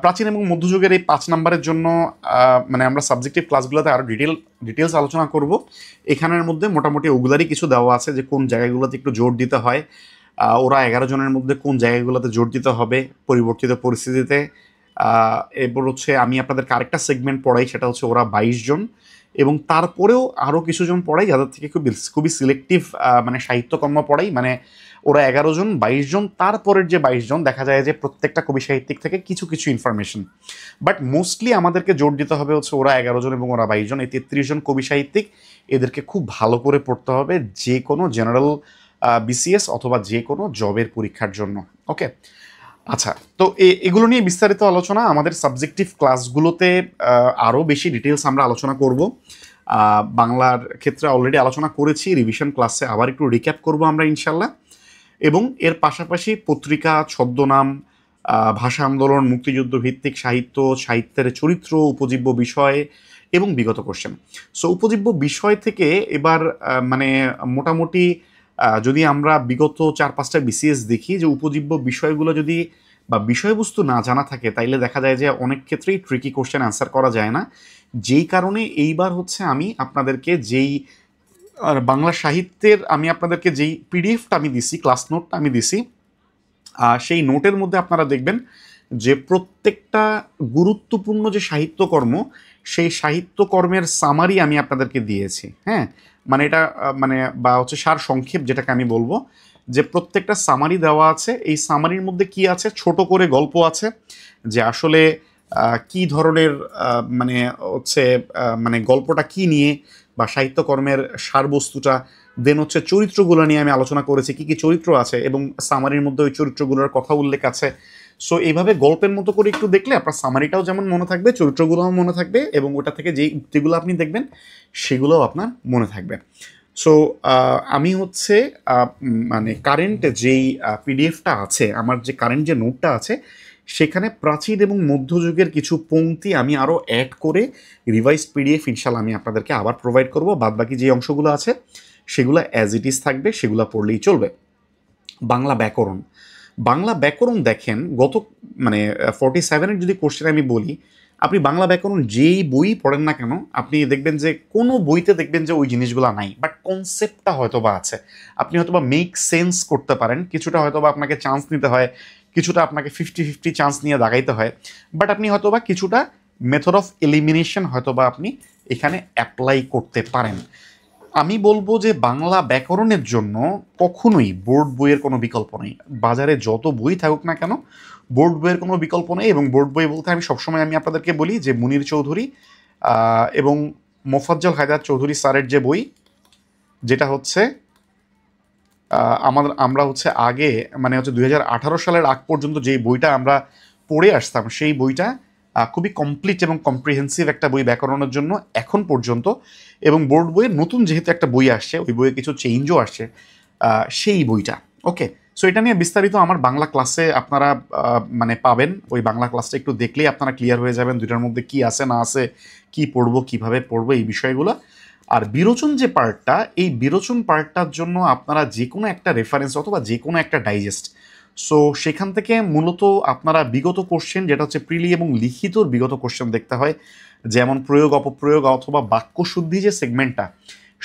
প্রাচীন এবং মধ্যযুগের এই 5 নাম্বারের জন্য মানে আমরা সাবজেক্টিভ ক্লাসগুলোতে আরও ডিটেলস আলোচনা করব। এখানের মধ্যে মোটামুটি ওগুলারই কিছু দেওয়া আছে, যে কোন জায়গাগুলোতে একটু জোর দিতে হয়, ওরা 11 জনের মধ্যে কোন জায়গাগুলোতে জোর দিতে হবে পরিবর্তিত পরিস্থিতিতে। এরপর হচ্ছে আমি আপনাদেরকে আরেকটা সেগমেন্ট পড়াই, সেটা হচ্ছে ওরা 22 জন, এবং তারপরেও আরও কিছুজন পড়াই যাদের থেকে খুবই সিলেক্টিভ মানে সাহিত্যকর্ম পড়াই। মানে ওরা 11 জন, 22 জন, তারপরের যে 22 জন দেখা যায় যে প্রত্যেকটা কবি সাহিত্যিক থেকে কিছু কিছু ইনফরমেশন। বাট মোস্টলি আমাদেরকে জোর দিতে হবে হচ্ছে ওরা 11 জন এবং ওরা 22 জন, এই 33 জন কবি সাহিত্যিক। এদেরকে খুব ভালো করে পড়তে হবে যে কোনো জেনারেল বিসিএস অথবা যে কোনো জবের পরীক্ষার জন্য, ওকে। আচ্ছা, তো এগুলো নিয়ে বিস্তারিত আলোচনা আমাদের সাবজেক্টিভ ক্লাসগুলোতে আরও বেশি ডিটেলস আমরা আলোচনা করব। বাংলার ক্ষেত্রে অলরেডি আলোচনা করেছি, রিভিশন ক্লাসে আবার একটু রিক্যাপ করব আমরা ইনশাল্লাহ। এবং এর পাশাপাশি পত্রিকা, ছদ্মনাম, ভাষা আন্দোলন, মুক্তিযুদ্ধ ভিত্তিক সাহিত্য, সাহিত্যের চরিত্র, উপজীব্য বিষয় এবং বিগত কোশ্চেন। সো উপজীব্য বিষয় থেকে এবার মানে মোটামুটি যদি আমরা বিগত 4-5টা বিসিএস দেখি, যে উপজীব্য বিষয়গুলো যদি বা বিষয়বস্তু না জানা থাকে, তাইলে দেখা যায় যে অনেক ক্ষেত্রেই ট্রিকি কোশ্চেন অ্যান্সার করা যায় না। যেই কারণে এইবার হচ্ছে আমি আপনাদেরকে বাংলা সাহিত্যের আমি আপনাদেরকে যেই পিডিএফটা আমি দিছি, ক্লাস নোটটা আমি দিছি, সেই নোটের মধ্যে আপনারা দেখবেন যে প্রত্যেকটা গুরুত্বপূর্ণ যে সাহিত্যকর্ম, সেই সাহিত্যকর্মের সামারি আমি আপনাদেরকে দিয়েছি। হ্যাঁ, মানে এটা মানে বা হচ্ছে সার সংক্ষেপ যেটাকে আমি বলবো, যে প্রত্যেকটা সামারি দেওয়া আছে। এই সামারির মধ্যে কি আছে, ছোট করে গল্প আছে, যে আসলে কি ধরনের মানে হচ্ছে মানে গল্পটা কি নিয়ে বা সাহিত্যকর্মের সারবস্তুটা। দেন হচ্ছে চরিত্রগুলো নিয়ে আমি আলোচনা করেছি, কি কি চরিত্র আছে, এবং সামারির মধ্যে ওই চরিত্রগুলোর কথা উল্লেখ আছে। সো এইভাবে গল্পের মতো করে একটু দেখলে আপনার সামারিটাও যেমন মনে থাকবে, চরিত্রগুলোও মনে থাকবে, এবং ওটা থেকে যেই উক্তিগুলো আপনি দেখবেন সেগুলোও আপনার মনে থাকবে। সো আমি হচ্ছে মানে কারেন্ট যেই পিডিএফটা আছে, আমার যে কারেন্ট যে নোটটা আছে, সেখানে প্রাচীন এবং মধ্যযুগের কিছু পংক্তি আমি আরও অ্যাড করে রিভাইসড পিডিএফ ইনশাল্লাহ আমি আপনাদেরকে আবার প্রোভাইড করব। বাদবাকি যে অংশগুলো আছে সেগুলো অ্যাজ ইট ইজ থাকবে, সেগুলো পড়লেই চলবে। বাংলা ব্যাকরণ দেখেন, গত মানে 47-এর যদি কোশ্চেন আমি বলি, আপনি বাংলা ব্যাকরণ যেই বই পড়েন না কেন, আপনি দেখবেন যে কোনো বইতে দেখবেন যে ওই জিনিসগুলো নাই, বাট কনসেপ্টটা হয়তো বা আছে। আপনি হয়তো বা মেক সেন্স করতে পারেন, কিছুটা হয়তো বা আপনাকে চান্স নিতে হয়, কিছুটা আপনাকে 50-50 চান্স নিয়ে দাগাইতে হয়, বাট আপনি হয়তোবা কিছুটা মেথড অফ এলিমিনেশন হয়তোবা আপনি এখানে অ্যাপ্লাই করতে পারেন। আমি বলবো যে বাংলা ব্যাকরণের জন্য কখনোই বোর্ড বইয়ের কোনো বিকল্প নেই। বাজারে যত বই থাকুক না কেন, বোর্ড বইয়ের কোনো বিকল্প নেই। এবং বোর্ড বই বলতে আমি সবসময় আপনাদেরকে বলি যে মুনির চৌধুরী এবং মোফাজ্জল হায়দার চৌধুরী স্যারের যে বই, যেটা হচ্ছে আমরা হচ্ছে আগে মানে হচ্ছে 2018 সালের আগ পর্যন্ত যেই বইটা আমরা পড়ে আসতাম, সেই বইটা খুবই কমপ্লিট এবং কম্প্রিহেন্সিভ একটা বই ব্যাকরণের জন্য এখন পর্যন্ত। এবং বোর্ড বইয়ের নতুন যেহেতু একটা বই আসছে, ওই বইয়ে কিছু চেঞ্জও আসছে, সেই বইটা। ওকে, সো এটা নিয়ে বিস্তারিত আমার বাংলা ক্লাসে আপনারা মানে পাবেন। ওই বাংলা ক্লাসটা একটু দেখলেই আপনারা ক্লিয়ার হয়ে যাবেন দুইটার মধ্যে কি আছে না আছে, কি পড়বো, কিভাবে পড়বো, এই বিষয়গুলো। আর বিরোচন যে পার্টটা, এই বিরোচন পার্টটার জন্য আপনারা যে কোনো একটা রেফারেন্স অথবা যে কোনো একটা ডাইজেস্ট, সো সেখান থেকে মূলত আপনারা বিগত কোশ্চেন, যেটা হচ্ছে প্রিলি এবং লিখিতর বিগত কোশ্চেন দেখতে হয়, যেমন প্রয়োগ অপপ্রয়োগ অথবা বাক্যশুদ্ধি যে সেগমেন্টটা,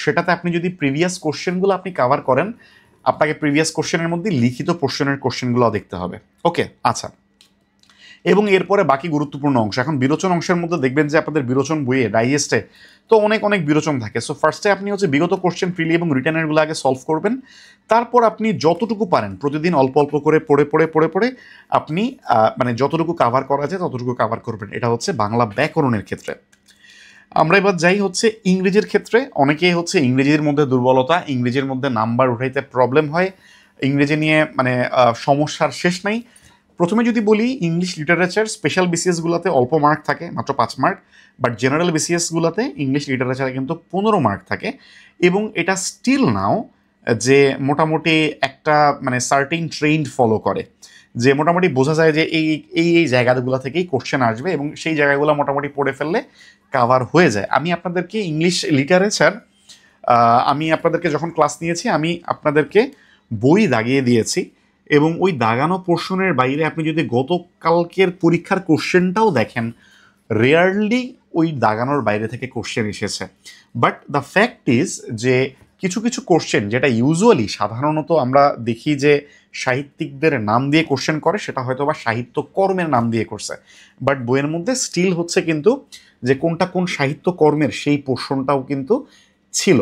সেটাতে আপনি যদি প্রিভিয়াস কোশ্চেনগুলো আপনি কাভার করেন, আপনাকে প্রিভিয়াস কোশ্চেনের মধ্যে লিখিত কোশ্চেনের কোশ্চেনগুলো দেখতে হবে। ওকে, আচ্ছা। এবং এরপরে বাকি গুরুত্বপূর্ণ অংশ, এখন বিরোচন অংশের মধ্যে দেখবেন যে আপনাদের বিরোচন বইয়ে ডাইজেস্টে তো অনেক অনেক বিরোচন থাকে। সো ফার্স্টে আপনি হচ্ছে বিগত কোশ্চেন প্রিলি এবং রিটার্নেরগুলো আগে সলভ করবেন। তারপর আপনি যতটুকু পারেন প্রতিদিন অল্প অল্প করে পড়ে আপনি মানে যতটুকু কাভার করা যায় ততটুকু কাভার করবেন। এটা হচ্ছে বাংলা ব্যাকরণের ক্ষেত্রে। আমরা এবার যাই হচ্ছে ইংরেজির ক্ষেত্রে। অনেকেই হচ্ছে ইংরেজির মধ্যে দুর্বলতা, ইংরেজির মধ্যে নাম্বার উঠাইতে প্রবলেম হয়, ইংরেজি নিয়ে মানে সমস্যার শেষ নাই। প্রথমে যদি বলি, ইংলিশ লিটারেচার স্পেশাল বিসিএসগুলোতে অল্প মার্ক থাকে, মাত্র 5 মার্ক, বাট জেনারেল বিসিএসগুলোতে ইংলিশ লিটারেচারে কিন্তু 15 মার্ক থাকে। এবং এটা স্টিল নাও যে মোটামুটি একটা মানে সার্টেন ট্রেন্ড ফলো করে, যে মোটামুটি বোঝা যায় যে এই এই এই জায়গাগুলো থেকেই কোশ্চেন আসবে এবং সেই জায়গাগুলো মোটামুটি পড়ে ফেললে কাভার হয়ে যায়। আমি আপনাদেরকে ইংলিশ লিটারেচার আমি আপনাদেরকে যখন ক্লাস নিয়েছি, আমি আপনাদেরকে বই দাগিয়ে দিয়েছি এবং ওই দাগানো পোর্শনের বাইরে আপনি যদি গতকালকের পরীক্ষার কোশ্চেনটাও দেখেন, রেয়ারলি ওই দাগানোর বাইরে থেকে কোশ্চেন এসেছে। বাট দ্য ফ্যাক্ট ইজ যে কিছু কিছু কোশ্চেন যেটা ইউজুয়ালি সাধারণত আমরা দেখি যে সাহিত্যিকদের নাম দিয়ে কোশ্চেন করে, সেটা হয়তো বা সাহিত্য কর্মের নাম দিয়ে করছে, বাট বইয়ের মধ্যে স্টিল হচ্ছে কিন্তু যে কোনটা কোন সাহিত্য কর্মের সেই পোর্শনটাও কিন্তু ছিল।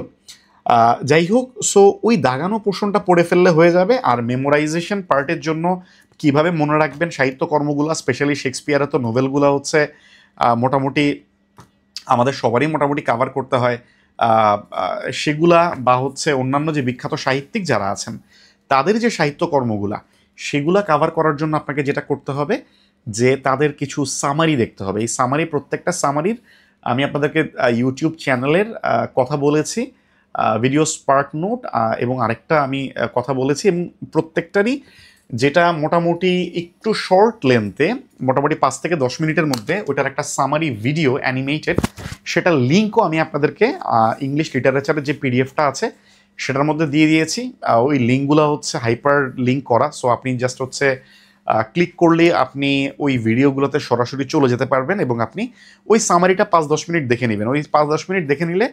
যাই হোক, সো ওই দাগানো পোর্শনটা পড়ে ফেললে হয়ে যাবে। আর মেমোরাইজেশন পার্টের জন্য কিভাবে মনে রাখবেন সাহিত্যকর্মগুলো, স্পেশালি শেক্সপিয়ারের তো নোভেলগুলো হচ্ছে মোটামুটি আমাদের সবারই মোটামুটি কাভার করতে হয়, সেগুলা বা হচ্ছে অন্যান্য যে বিখ্যাত সাহিত্যিক যারা আছেন তাদের যে সাহিত্যকর্মগুলা, সেগুলা কাভার করার জন্য আপনাকে যেটা করতে হবে যে তাদের কিছু সামারি দেখতে হবে। এই সামারি, প্রত্যেকটা সামারির আমি আপনাদেরকে ইউটিউব চ্যানেলের কথা বলেছি, ভিডিও স্পার্ক নোট এবং আরেকটা আমি কথা বলেছি, এবং প্রত্যেকটারই যেটা মোটামুটি একটু শর্ট লেন্থে, মোটামুটি 5 থেকে 10 মিনিটের মধ্যে ওইটার একটা সামারি ভিডিও অ্যানিমেটেড, সেটার লিঙ্কও আমি আপনাদেরকে ইংলিশ লিটারেচারের যে পিডিএফটা আছে সেটার মধ্যে দিয়ে দিয়েছি। ওই লিঙ্কগুলো হচ্ছে হাইপার লিঙ্ক করা, সো আপনি জাস্ট হচ্ছে ক্লিক করলে আপনি ওই ভিডিওগুলোতে সরাসরি চলে যেতে পারবেন এবং আপনি ওই সামারিটা 5-10 মিনিট দেখে নেবেন। ওই 5-10 মিনিট দেখে নিলে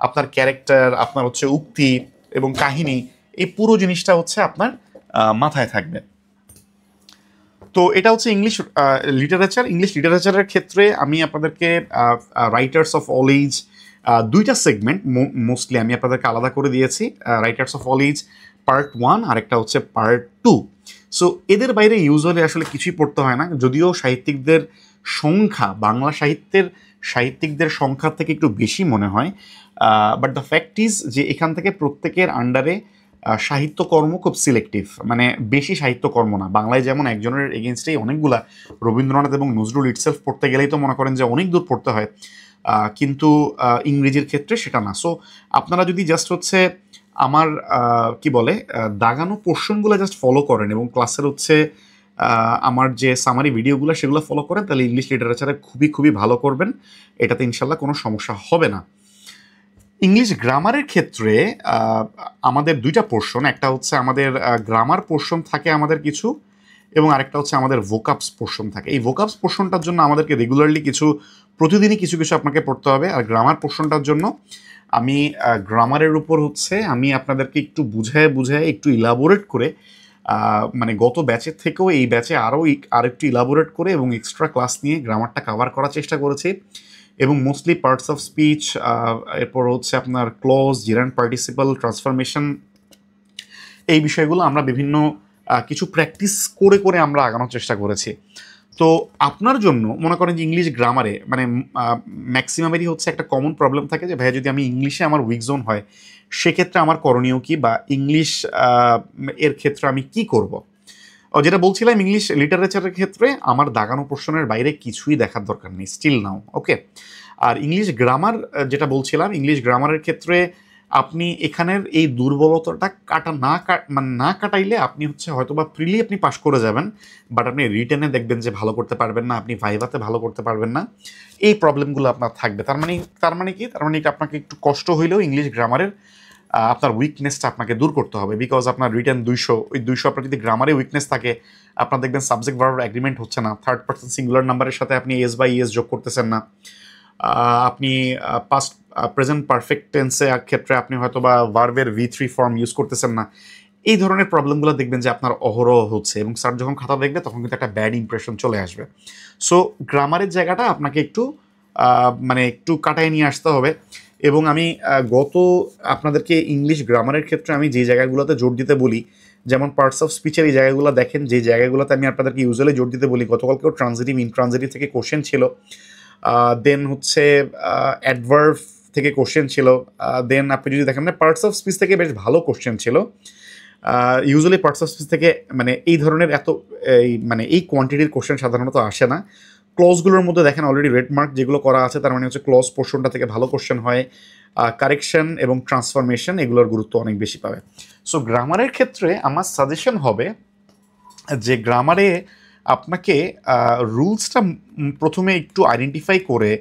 আপনার ক্যারেক্টার, আপনার হচ্ছে উক্তি এবং কাহিনী, এই পুরো জিনিসটা হচ্ছে আপনার মাথায় থাকবে। তো এটা হচ্ছে ইংলিশ লিটারেচার। ইংলিশ লিটারেচারের ক্ষেত্রে আমি আপনাদেরকে রাইটার্স অফ অল এজ, দুইটা সেগমেন্ট মোস্টলি আমি আপনাদেরকে আলাদা করে দিয়েছি, writers of all age part 1 আর একটা হচ্ছে পার্ট 2। সো এদের বাইরে ইউজুয়ালি আসলে কিছুই পড়তে হয় না, যদিও সাহিত্যিকদের সংখ্যা বাংলা সাহিত্যিকদের সংখ্যার থেকে একটু বেশি মনে হয়, বাট দ্য ফ্যাক্ট ইজ যে এখান থেকে প্রত্যেকের আন্ডারে সাহিত্যকর্ম খুব সিলেক্টিভ, মানে বেশি সাহিত্যকর্ম না। বাংলায় যেমন একজনের এগেনস্টেই অনেকগুলা, রবীন্দ্রনাথ এবং নজরুল ইটসেলফ পড়তে গেলেই তো মনে করেন যে অনেক দূর পড়তে হয়, কিন্তু ইংরেজির ক্ষেত্রে সেটা না। সো আপনারা যদি জাস্ট হচ্ছে আমার কি বলে দাগানো পোর্শনগুলো জাস্ট ফলো করেন এবং ক্লাসের হচ্ছে আমার যে সামারি ভিডিওগুলো সেগুলো ফলো করেন, তাহলে ইংলিশ লিটারেচারে খুবই খুবই ভালো করবেন, এটাতে ইনশাল্লাহ কোনো সমস্যা হবে না। ইংলিশ গ্রামারের ক্ষেত্রে আমাদের দুইটা পোর্শন, একটা হচ্ছে আমাদের গ্রামার পোর্শন থাকে আমাদের কিছু, এবং আরেকটা হচ্ছে আমাদের ভোকাবস পোর্শন থাকে। এই ভোকাবস পোর্শনটার জন্য আমাদেরকে রেগুলারলি প্রতিদিনই কিছু কিছু আপনাকে পড়তে হবে। আর গ্রামার পোর্শনটার জন্য আমি গ্রামারের উপর হচ্ছে আমি আপনাদেরকে একটু বুঝায় একটু ইলাবোরেট করে মানে গত ব্যাচের থেকেও এই ব্যাচে আরেকটু ইলাবোরেট করে এবং এক্সট্রা ক্লাস নিয়ে গ্রামারটা কভার করার চেষ্টা করেছি, এবং মোস্টলি পার্টস অফ স্পিচ, এরপর হচ্ছে আপনার ক্লজ, জিরান্ড পার্টিসিপাল, ট্রান্সফরমেশন, এই বিষয়গুলো আমরা বিভিন্ন কিছু প্র্যাকটিস করে করে আমরা আগানোর চেষ্টা করেছি। তো আপনার জন্য মনে করেন যে ইংলিশ গ্রামারে মানে ম্যাক্সিমামেরই হচ্ছে একটা কমন প্রবলেম থাকে যে ভাইয়া যদি আমি ইংলিশে আমার উইক জোন হয় সেক্ষেত্রে আমার করণীয় কী, বা ইংলিশ এর ক্ষেত্রে আমি কি করব। যেটা বলছিলাম, ইংলিশ লিটারেচারের ক্ষেত্রে আমার দাগানো প্রশ্নের বাইরে কিছুই দেখার দরকার নেই স্টিল নাও, ওকে। আর ইংলিশ গ্রামার যেটা বলছিলাম, ইংলিশ গ্রামারের ক্ষেত্রে আপনি এখানের এই দুর্বলতাটা না কাটাইলে আপনি হচ্ছে হয়তো বা প্রিলি আপনি পাশ করে যাবেন, বাট আপনি রিটেনে দেখবেন যে ভালো করতে পারবেন না, আপনি ভাইভাতে ভালো করতে পারবেন না, এই প্রবলেমগুলো আপনার থাকবে। তার মানে কি আপনাকে একটু কষ্ট হইলেও ইংলিশ গ্রামারের আপনার উইকনেসটা আপনাকে দূর করতে হবে, বিকজ আপনার রিটেন 200, ওই 200 আপনার যদি গ্রামারে উইকনেস থাকে, আপনার দেখবেন সাবজেক্ট ভার্ব এগ্রিমেন্ট হচ্ছে না, থার্ড পার্সন সিঙ্গুলার নাম্বারের সাথে আপনি এস বাই এস যোগ করতেছেন না, আপনি পাস্ট প্রেজেন্ট পারফেক্ট টেন্সের ক্ষেত্রে আপনি হয়তো বা ভার্বের V3 ফর্ম ইউজ করতেছেন না। এই ধরনের প্রবলেমগুলো দেখবেন যে আপনার অহরহ হচ্ছে, এবং স্যার যখন খাতা দেখবে তখন কিন্তু একটা ব্যাড ইমপ্রেশন চলে আসবে। সো গ্রামারের জায়গাটা আপনাকে একটু কাটায় নিয়ে আসতে হবে। এবং আমি আপনাদেরকে ইংলিশ গ্রামারের ক্ষেত্রে আমি যে জায়গাগুলোতে জোর দিতে বলি, যেমন পার্টস অফ স্পিচের এই জায়গাগুলো দেখেন, যে জায়গাগুলোতে আমি আপনাদেরকে ইউজুয়ালি জোর দিতে বলি, গতকালকেও ট্রানজিটিভ ইনট্রানজিটিভ থেকে কোশ্চেন ছিল, দেন হচ্ছে অ্যাডভার্ব থেকে কোশ্চেন ছিল, দেন আপনি যদি দেখেন না পার্টস অফ স্পিচ থেকে বেশ ভালো কোশ্চেন ছিল। ইউজুয়ালি পার্টস অফ স্পিচ থেকে মানে এই ধরনের এই কোয়ান্টিটির কোশ্চেন সাধারণত আসে না। ক্লজগুলোর মধ্যে দেখেন অলরেডি রেড মার্ক যেগুলো করা আছে, তার মানে হচ্ছে ক্লজ পোর্শনটা থেকে ভালো কোশ্চেন হয়, কারেকশন এবং ট্রান্সফরমেশন এগুলোর গুরুত্ব অনেক বেশি পাবে। সো গ্রামারের ক্ষেত্রে আমার সাজেশন হবে যে গ্রামারে আপনাকে রুলসটা প্রথমে একটু আইডেন্টিফাই করে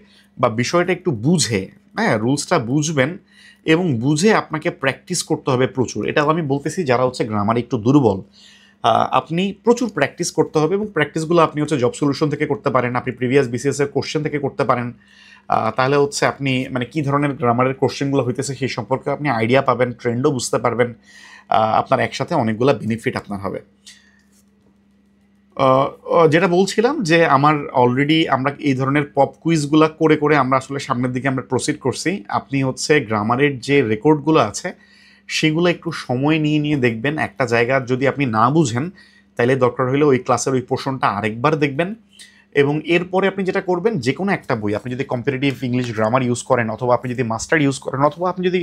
বা বিষয়টা একটু বুঝে, হ্যাঁ রুলসটা বুঝবেন এবং বুঝে আপনাকে প্র্যাকটিস করতে হবে প্রচুর। এটা আমি বলতেছি যারা হচ্ছে গ্রামারে একটু দুর্বল, আপনি প্রচুর প্র্যাকটিস করতে হবে, এবং প্র্যাকটিসগুলো আপনি হচ্ছে জব সলিউশন থেকে করতে পারেন, আপনি প্রিভিয়াস বিসিএসের কোশ্চেন থেকে করতে পারেন। তাহলে হচ্ছে আপনি মানে কী ধরনের গ্রামারের কোশ্চেনগুলো হইতেছে সেই সম্পর্কে আপনি আইডিয়া পাবেন, ট্রেন্ডও বুঝতে পারবেন, আপনার একসাথে অনেকগুলো বেনিফিট আপনার হবে। যেটা বলছিলাম যে অলরেডি আমরা এই ধরনের পপ কুইজগুলো করে করে আমরা আসলে সামনের দিকে আমরা প্রসিড করছি। আপনি হচ্ছে গ্রামারের যে রেকর্ডগুলো আছে সেগুলো একটু সময় নিয়ে নিয়ে দেখবেন। একটা জায়গা যদি আপনি না বুঝেন তাহলে দরকার হলে ওই ক্লাসের ওই পোর্শনটা আরেকবার দেখবেন, এবং এরপরে আপনি যেটা করবেন, যে কোনো একটা বই আপনি যদি কম্পিটিটিভ ইংলিশ গ্রামার ইউজ করেন, অথবা আপনি যদি মাস্টার ইউজ করেন, অথবা আপনি যদি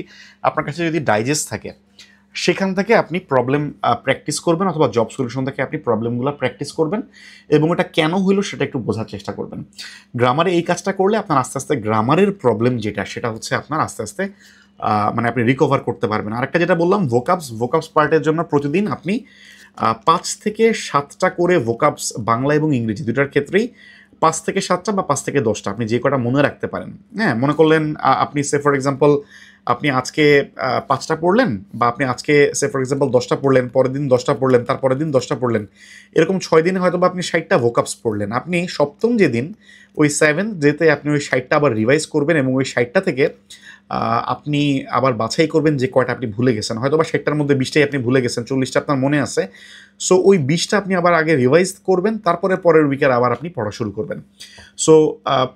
আপনার কাছে যদি ডাইজেস্ট থাকে সেখান থেকে আপনি প্রবলেম প্র্যাকটিস করবেন, অথবা জব সলিউশন থেকে আপনি প্রবলেমগুলো প্র্যাকটিস করবেন, এবং এটা কেন হইলো সেটা একটু বোঝার চেষ্টা করবেন। গ্রামারে এই কাজটা করলে আপনার আস্তে আস্তে গ্রামারের প্রবলেম সেটা হচ্ছে আপনার আস্তে আস্তে আপনি রিকভার করতে পারবেন। আরেকটা যেটা বললাম, ভোকাবস পার্টের জন্য প্রতিদিন আপনি 5 থেকে 7টা করে ভোকাবস, বাংলা এবং ইংরেজি দুটার ক্ষেত্রেই 5 থেকে 7টা বা 5 থেকে 10টা আপনি যে কটা মনে রাখতে পারেন। হ্যাঁ, মনে করলেন আপনি সে ফর এক্সাম্পল আপনি আজকে 5টা পড়লেন, বা আপনি আজকে সে ফর এক্সাম্পল 10টা পড়লেন, পরের দিন 10টা পড়লেন, তারপরের দিন 10টা পড়লেন, এরকম 6 দিনে হয়তো বা আপনি 60টা ভোকাবস পড়লেন। আপনি সপ্তম যেদিন ওই 7th ডেতে আপনি ওই 60টা আবার রিভাইজ করবেন, এবং ওই 60টা থেকে আপনি আবার বাছাই করবেন যে কয়টা আপনি ভুলে গেছেন। হয়তো বা 60টার মধ্যে 20টাই আপনি ভুলে গেছেন, 40টা আপনার মনে আছে। সো ওই 20টা আপনি আবার আগে রিভাইজ করবেন, তারপরে পরের উইকের আবার আপনি পড়া শুরু করবেন। সো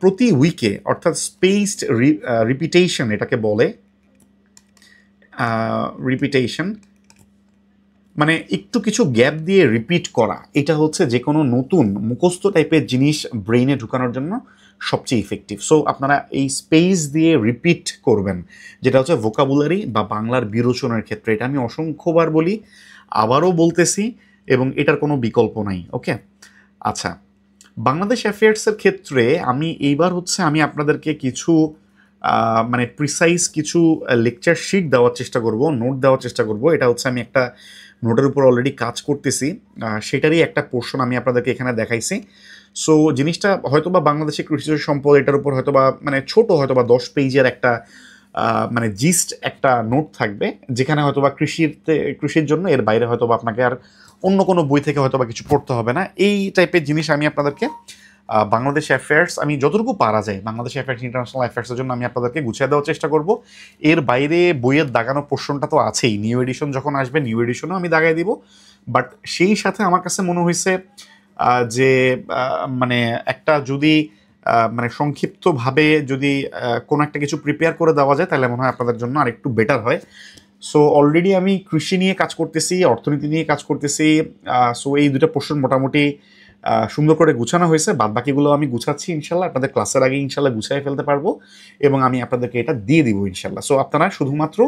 প্রতি উইকে, অর্থাৎ স্পেসড রিপিটেশন এটাকে বলে, রিপিটেশন মানে একটু কিছু গ্যাপ দিয়ে রিপিট করা, এটা হচ্ছে যে কোনো নতুন মুখস্থ টাইপের জিনিস ব্রেইনে ঢুকানোর জন্য সবচেয়ে ইফেক্টিভ। সো আপনারা এই স্পেস দিয়ে রিপিট করবেন, যেটা হচ্ছে ভোকাবুলারি বা বাংলার বিরোচনের ক্ষেত্রে। এটা আমি অসংখ্যবার বলি, আবারও বলতেছি, এবং এটার কোনো বিকল্প নাই। ওকে, আচ্ছা, বাংলাদেশ অ্যাফেয়ার্সের ক্ষেত্রে আমি আপনাদেরকে কিছু প্রিসাইজ কিছু লেকচার শিট দেওয়ার চেষ্টা করব, নোট দেওয়ার চেষ্টা করব। এটা হচ্ছে আমি একটা নোটের উপর অলরেডি কাজ করতেছি, সেটারই একটা পোর্শন আমি আপনাদেরকে এখানে দেখাইছি। সো জিনিসটা হয়তোবা বাংলাদেশের কৃষি সম্পদ, এটার উপর হয়তোবা ছোট হয়তোবা 10 পেজের একটা জিস্ট একটা নোট থাকবে, যেখানে হয়তোবা কৃষির জন্য এর বাইরে হয়তোবা আপনাকে আর অন্য কোনো বই থেকে হয়তোবা কিছু পড়তে হবে না। এই টাইপের জিনিস আমি আপনাদেরকে বাংলাদেশ অ্যাফেয়ার্স, আমি যতটুকু পারা যায় বাংলাদেশ অ্যাফেয়ার্স, ইন্টারন্যাশনাল অ্যাফেয়ার্সের জন্য আমি আপনাদেরকে গুছিয়ে দেওয়ার চেষ্টা করব। এর বাইরে বইয়ের দাগানো পোর্শনটা তো আছেই, নিউ এডিশন যখন আসবে নিউ এডিশনও আমি দাগাই দিব। বাট সেই সাথে আমার কাছে মনে হয়েছে যে মানে একটা যদি মানে সংক্ষিপ্তভাবে যদি কোনো একটা কিছু প্রিপেয়ার করে দেওয়া যায় তাহলে মনে হয় আপনাদের জন্য আরেকটু বেটার হয়। সো অলরেডি আমি কৃষি নিয়ে কাজ করতেছি, অর্থনীতি নিয়ে কাজ করতেছি। সো এই দুটো পোর্শন মোটামুটি সুন্দর করে গুছানো হয়েছে, বাদ বাকিগুলো আমি গুছাচ্ছি ইনশাল্লাহ, আপনাদের ক্লাসের আগে ইনশাল্লাহ গুছাই ফেলতে পারবো এবং আমি আপনাদেরকে এটা দিয়ে দিব ইনশাল্লাহ। সো আপনারা শুধুমাত্র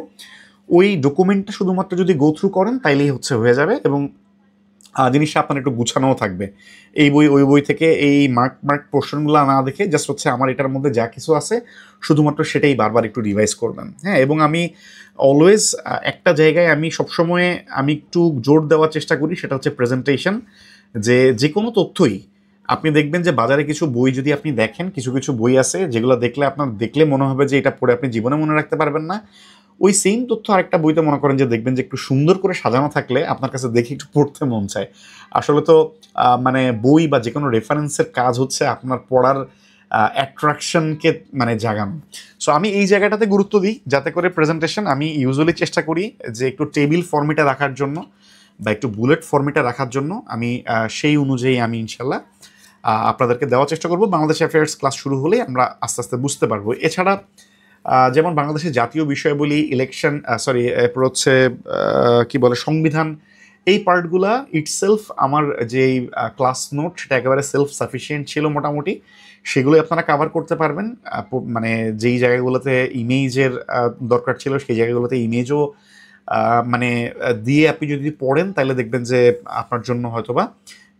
ওই ডকুমেন্টটা শুধুমাত্র যদি গো থ্রু করেন তাইলেই হচ্ছে হয়ে যাবে, এবং জিনিসটা আপনার একটু গুছানোও থাকবে। এই বই ওই বই থেকে এই মার্ক পোর্শনগুলো না দেখে জাস্ট হচ্ছে আমার এটার মধ্যে যা কিছু আছে শুধুমাত্র সেটাই বারবার একটু রিভাইজ করবেন। হ্যাঁ, এবং আমি অলওয়েজ একটা জায়গায় আমি সবসময় আমি একটু জোর দেওয়ার চেষ্টা করি, সেটা হচ্ছে প্রেজেন্টেশন। যে কোনো তথ্যই আপনি দেখবেন যে বাজারে কিছু বই যদি আপনি দেখেন, কিছু কিছু বই আছে যেগুলো দেখলে মনে হবে যে এটা পড়ে আপনি জীবনে মনে রাখতে পারবেন না। ওই সেম তথ্য আরেকটা বইতে মনে করেন যে দেখবেন যে একটু সুন্দর করে সাজানো থাকলে আপনার কাছে দেখে একটু পড়তে মন চায়। আসলে তো মানে বই বা যে কোনো রেফারেন্সের কাজ হচ্ছে আপনার পড়ার অ্যাট্রাকশনকে মানে জাগানো। সো আমি এই জায়গাটাতে গুরুত্ব দিই, যাতে করে প্রেজেন্টেশন আমি ইউজুয়ালি চেষ্টা করি যে একটু টেবিল ফর্মেটে রাখার জন্য বা একটু বুলেট ফর্মেটে রাখার জন্য। আমি সেই অনুযায়ী আমি ইনশাল্লাহ আপনাদেরকে দেওয়ার চেষ্টা করব। বাংলাদেশ অ্যাফেয়ার্স ক্লাস শুরু হলেই আমরা আস্তে আস্তে বুঝতে পারবো। এছাড়া যেমন বাংলাদেশের জাতীয় বিষয়বলি, ইলেকশন, এরপর হচ্ছে কি বলে সংবিধান, এই পার্টগুলা ইটসেলফ আমার যেই ক্লাস নোট সেটা একেবারে সেলফ সাফিসিয়েন্ট ছিল মোটামুটি। সেগুলোই আপনারা কাভার করতে পারবেন। মানে যেই জায়গাগুলোতে ইমেজের দরকার ছিল সেই জায়গাগুলোতে ইমেজও মানে দিয়ে আপনি যদি পড়েন তাহলে দেখবেন যে আপনার জন্য হয়তোবা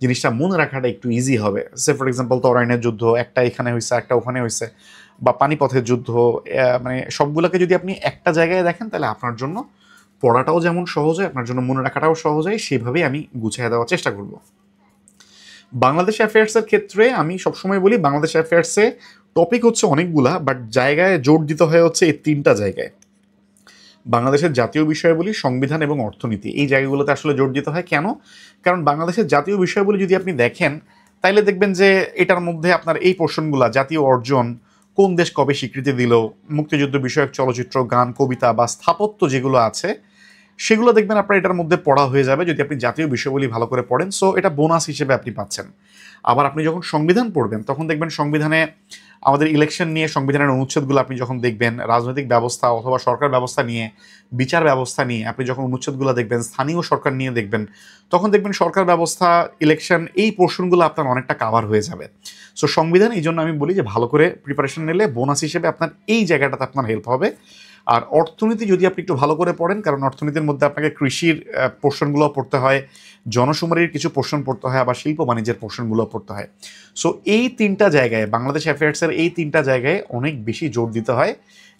জিনিসটা মনে রাখাটা একটু ইজি হবে। সে ফর এক্সাম্পল তরাইনের যুদ্ধ একটা এখানে হয়েছে, একটা ওখানে হয়েছে, বা পানিপথের যুদ্ধ, মানে সবগুলোকে যদি আপনি একটা জায়গায় দেখেন তাহলে আপনার জন্য পড়াটাও যেমন সহজ হয়, আপনার জন্য মনে রাখাটাও সহজ হয়। সেভাবেই আমি গুছিয়ে দেওয়ার চেষ্টা করব। বাংলাদেশ অ্যাফেয়ার্সের ক্ষেত্রে আমি সবসময় বলি বাংলাদেশ অ্যাফেয়ার্সে টপিক হচ্ছে অনেকগুলা, বাট জায়গায় জোর দিতে হয় হচ্ছে এই তিনটা জায়গায়। বাংলাদেশের জাতীয় বিষয়গুলি, সংবিধান এবং অর্থনীতি, এই জায়গাগুলোতে আসলে জোর দিতে হয়। কেন? কারণ বাংলাদেশের জাতীয় বিষয়গুলি যদি আপনি দেখেন তাইলে দেখবেন যে এটার মধ্যে আপনার এই পোর্শনগুলা, জাতীয় অর্জন, কোন দেশ কবে স্বীকৃতি দিল, মুক্তিযুদ্ধ বিষয়ক চলচ্চিত্র, গান, কবিতা বা স্থাপত্য যেগুলো আছে সেগুলো দেখবেন আপনার এটার মধ্যে পড়া হয়ে যাবে যদি আপনি জাতীয় বিষয়গুলি ভালো করে পড়েন। সো এটা বোনাস হিসেবে আপনি পাচ্ছেন। আবার আপনি যখন সংবিধান পড়বেন তখন দেখবেন সংবিধানে আমাদের ইলেকশন নিয়ে সংবিধানের অনুচ্ছেদগুলো আপনি যখন দেখবেন, রাজনৈতিক ব্যবস্থা অথবা সরকার ব্যবস্থা নিয়ে, বিচার ব্যবস্থা নিয়ে আপনি যখন অনুচ্ছেদগুলো দেখবেন, স্থানীয় সরকার নিয়ে দেখবেন, তখন দেখবেন সরকার ব্যবস্থা, ইলেকশন, এই পোর্শনগুলো আপনার অনেকটা কাভার হয়ে যাবে। সো সংবিধান এই জন্য আমি বলি যে ভালো করে প্রিপারেশন নিলে বোনাস হিসেবে আপনার এই জায়গাটাতে আপনার হেল্প হবে। আর অর্থনীতি যদি আপনি একটু ভালো করে পড়েন, কারণ অর্থনীতির মধ্যে আপনাকে কৃষির পোর্শনগুলো পড়তে হয়, জনশুমারির কিছু পোর্শন পড়তে হয়, আবার শিল্প বাণিজ্যের পোর্শনগুলো পড়তে হয়। সো এই তিনটা জায়গায়, বাংলাদেশ অ্যাফেয়ার্সের এই তিনটা জায়গায় অনেক বেশি জোর দিতে হয়।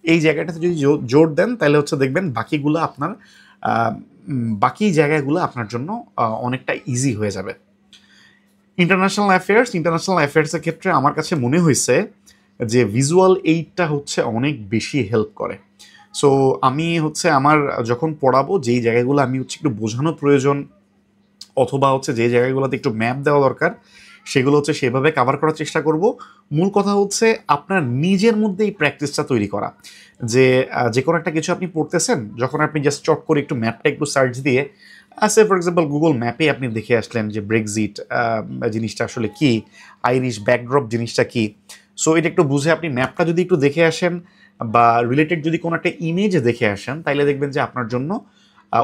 এই জায়গাটাতে যদি জোর দেন তাহলে হচ্ছে দেখবেন বাকিগুলো আপনার বাকি জায়গাগুলো আপনার জন্য অনেকটা ইজি হয়ে যাবে। ইন্টারন্যাশনাল অ্যাফেয়ার্সের ক্ষেত্রে আমার কাছে মনে হয়েছে যে ভিজুয়াল এইডটা হচ্ছে অনেক বেশি হেল্প করে। সো আমি হচ্ছে আমার যখন পড়াবো যেই জায়গাগুলো আমি হচ্ছে একটু বোঝানো প্রয়োজন অথবা হচ্ছে যে জায়গাগুলোতে একটু ম্যাপ দেওয়া দরকার সেগুলো হচ্ছে সেভাবে কাভার করার চেষ্টা করব। মূল কথা হচ্ছে আপনার নিজের মধ্যে এই প্র্যাকটিসটা তৈরি করা, যে কোনো একটা কিছু আপনি পড়তেছেন, যখন আপনি জাস্ট চট করে একটু ম্যাপটা একটু সার্চ দিয়ে ফর এক্সাম্পল গুগল ম্যাপে আপনি দেখে আসলেন যে ব্রেক্সিট জিনিসটা আসলে কি, আইরিশ ব্যাকড্রপ জিনিসটা কি। সো এটা একটু বুঝে আপনি ম্যাপটা যদি একটু দেখে আসেন বা রিলেটেড যদি কোনো একটা ইমেজ দেখে আসেন তাইলে দেখবেন যে আপনার জন্য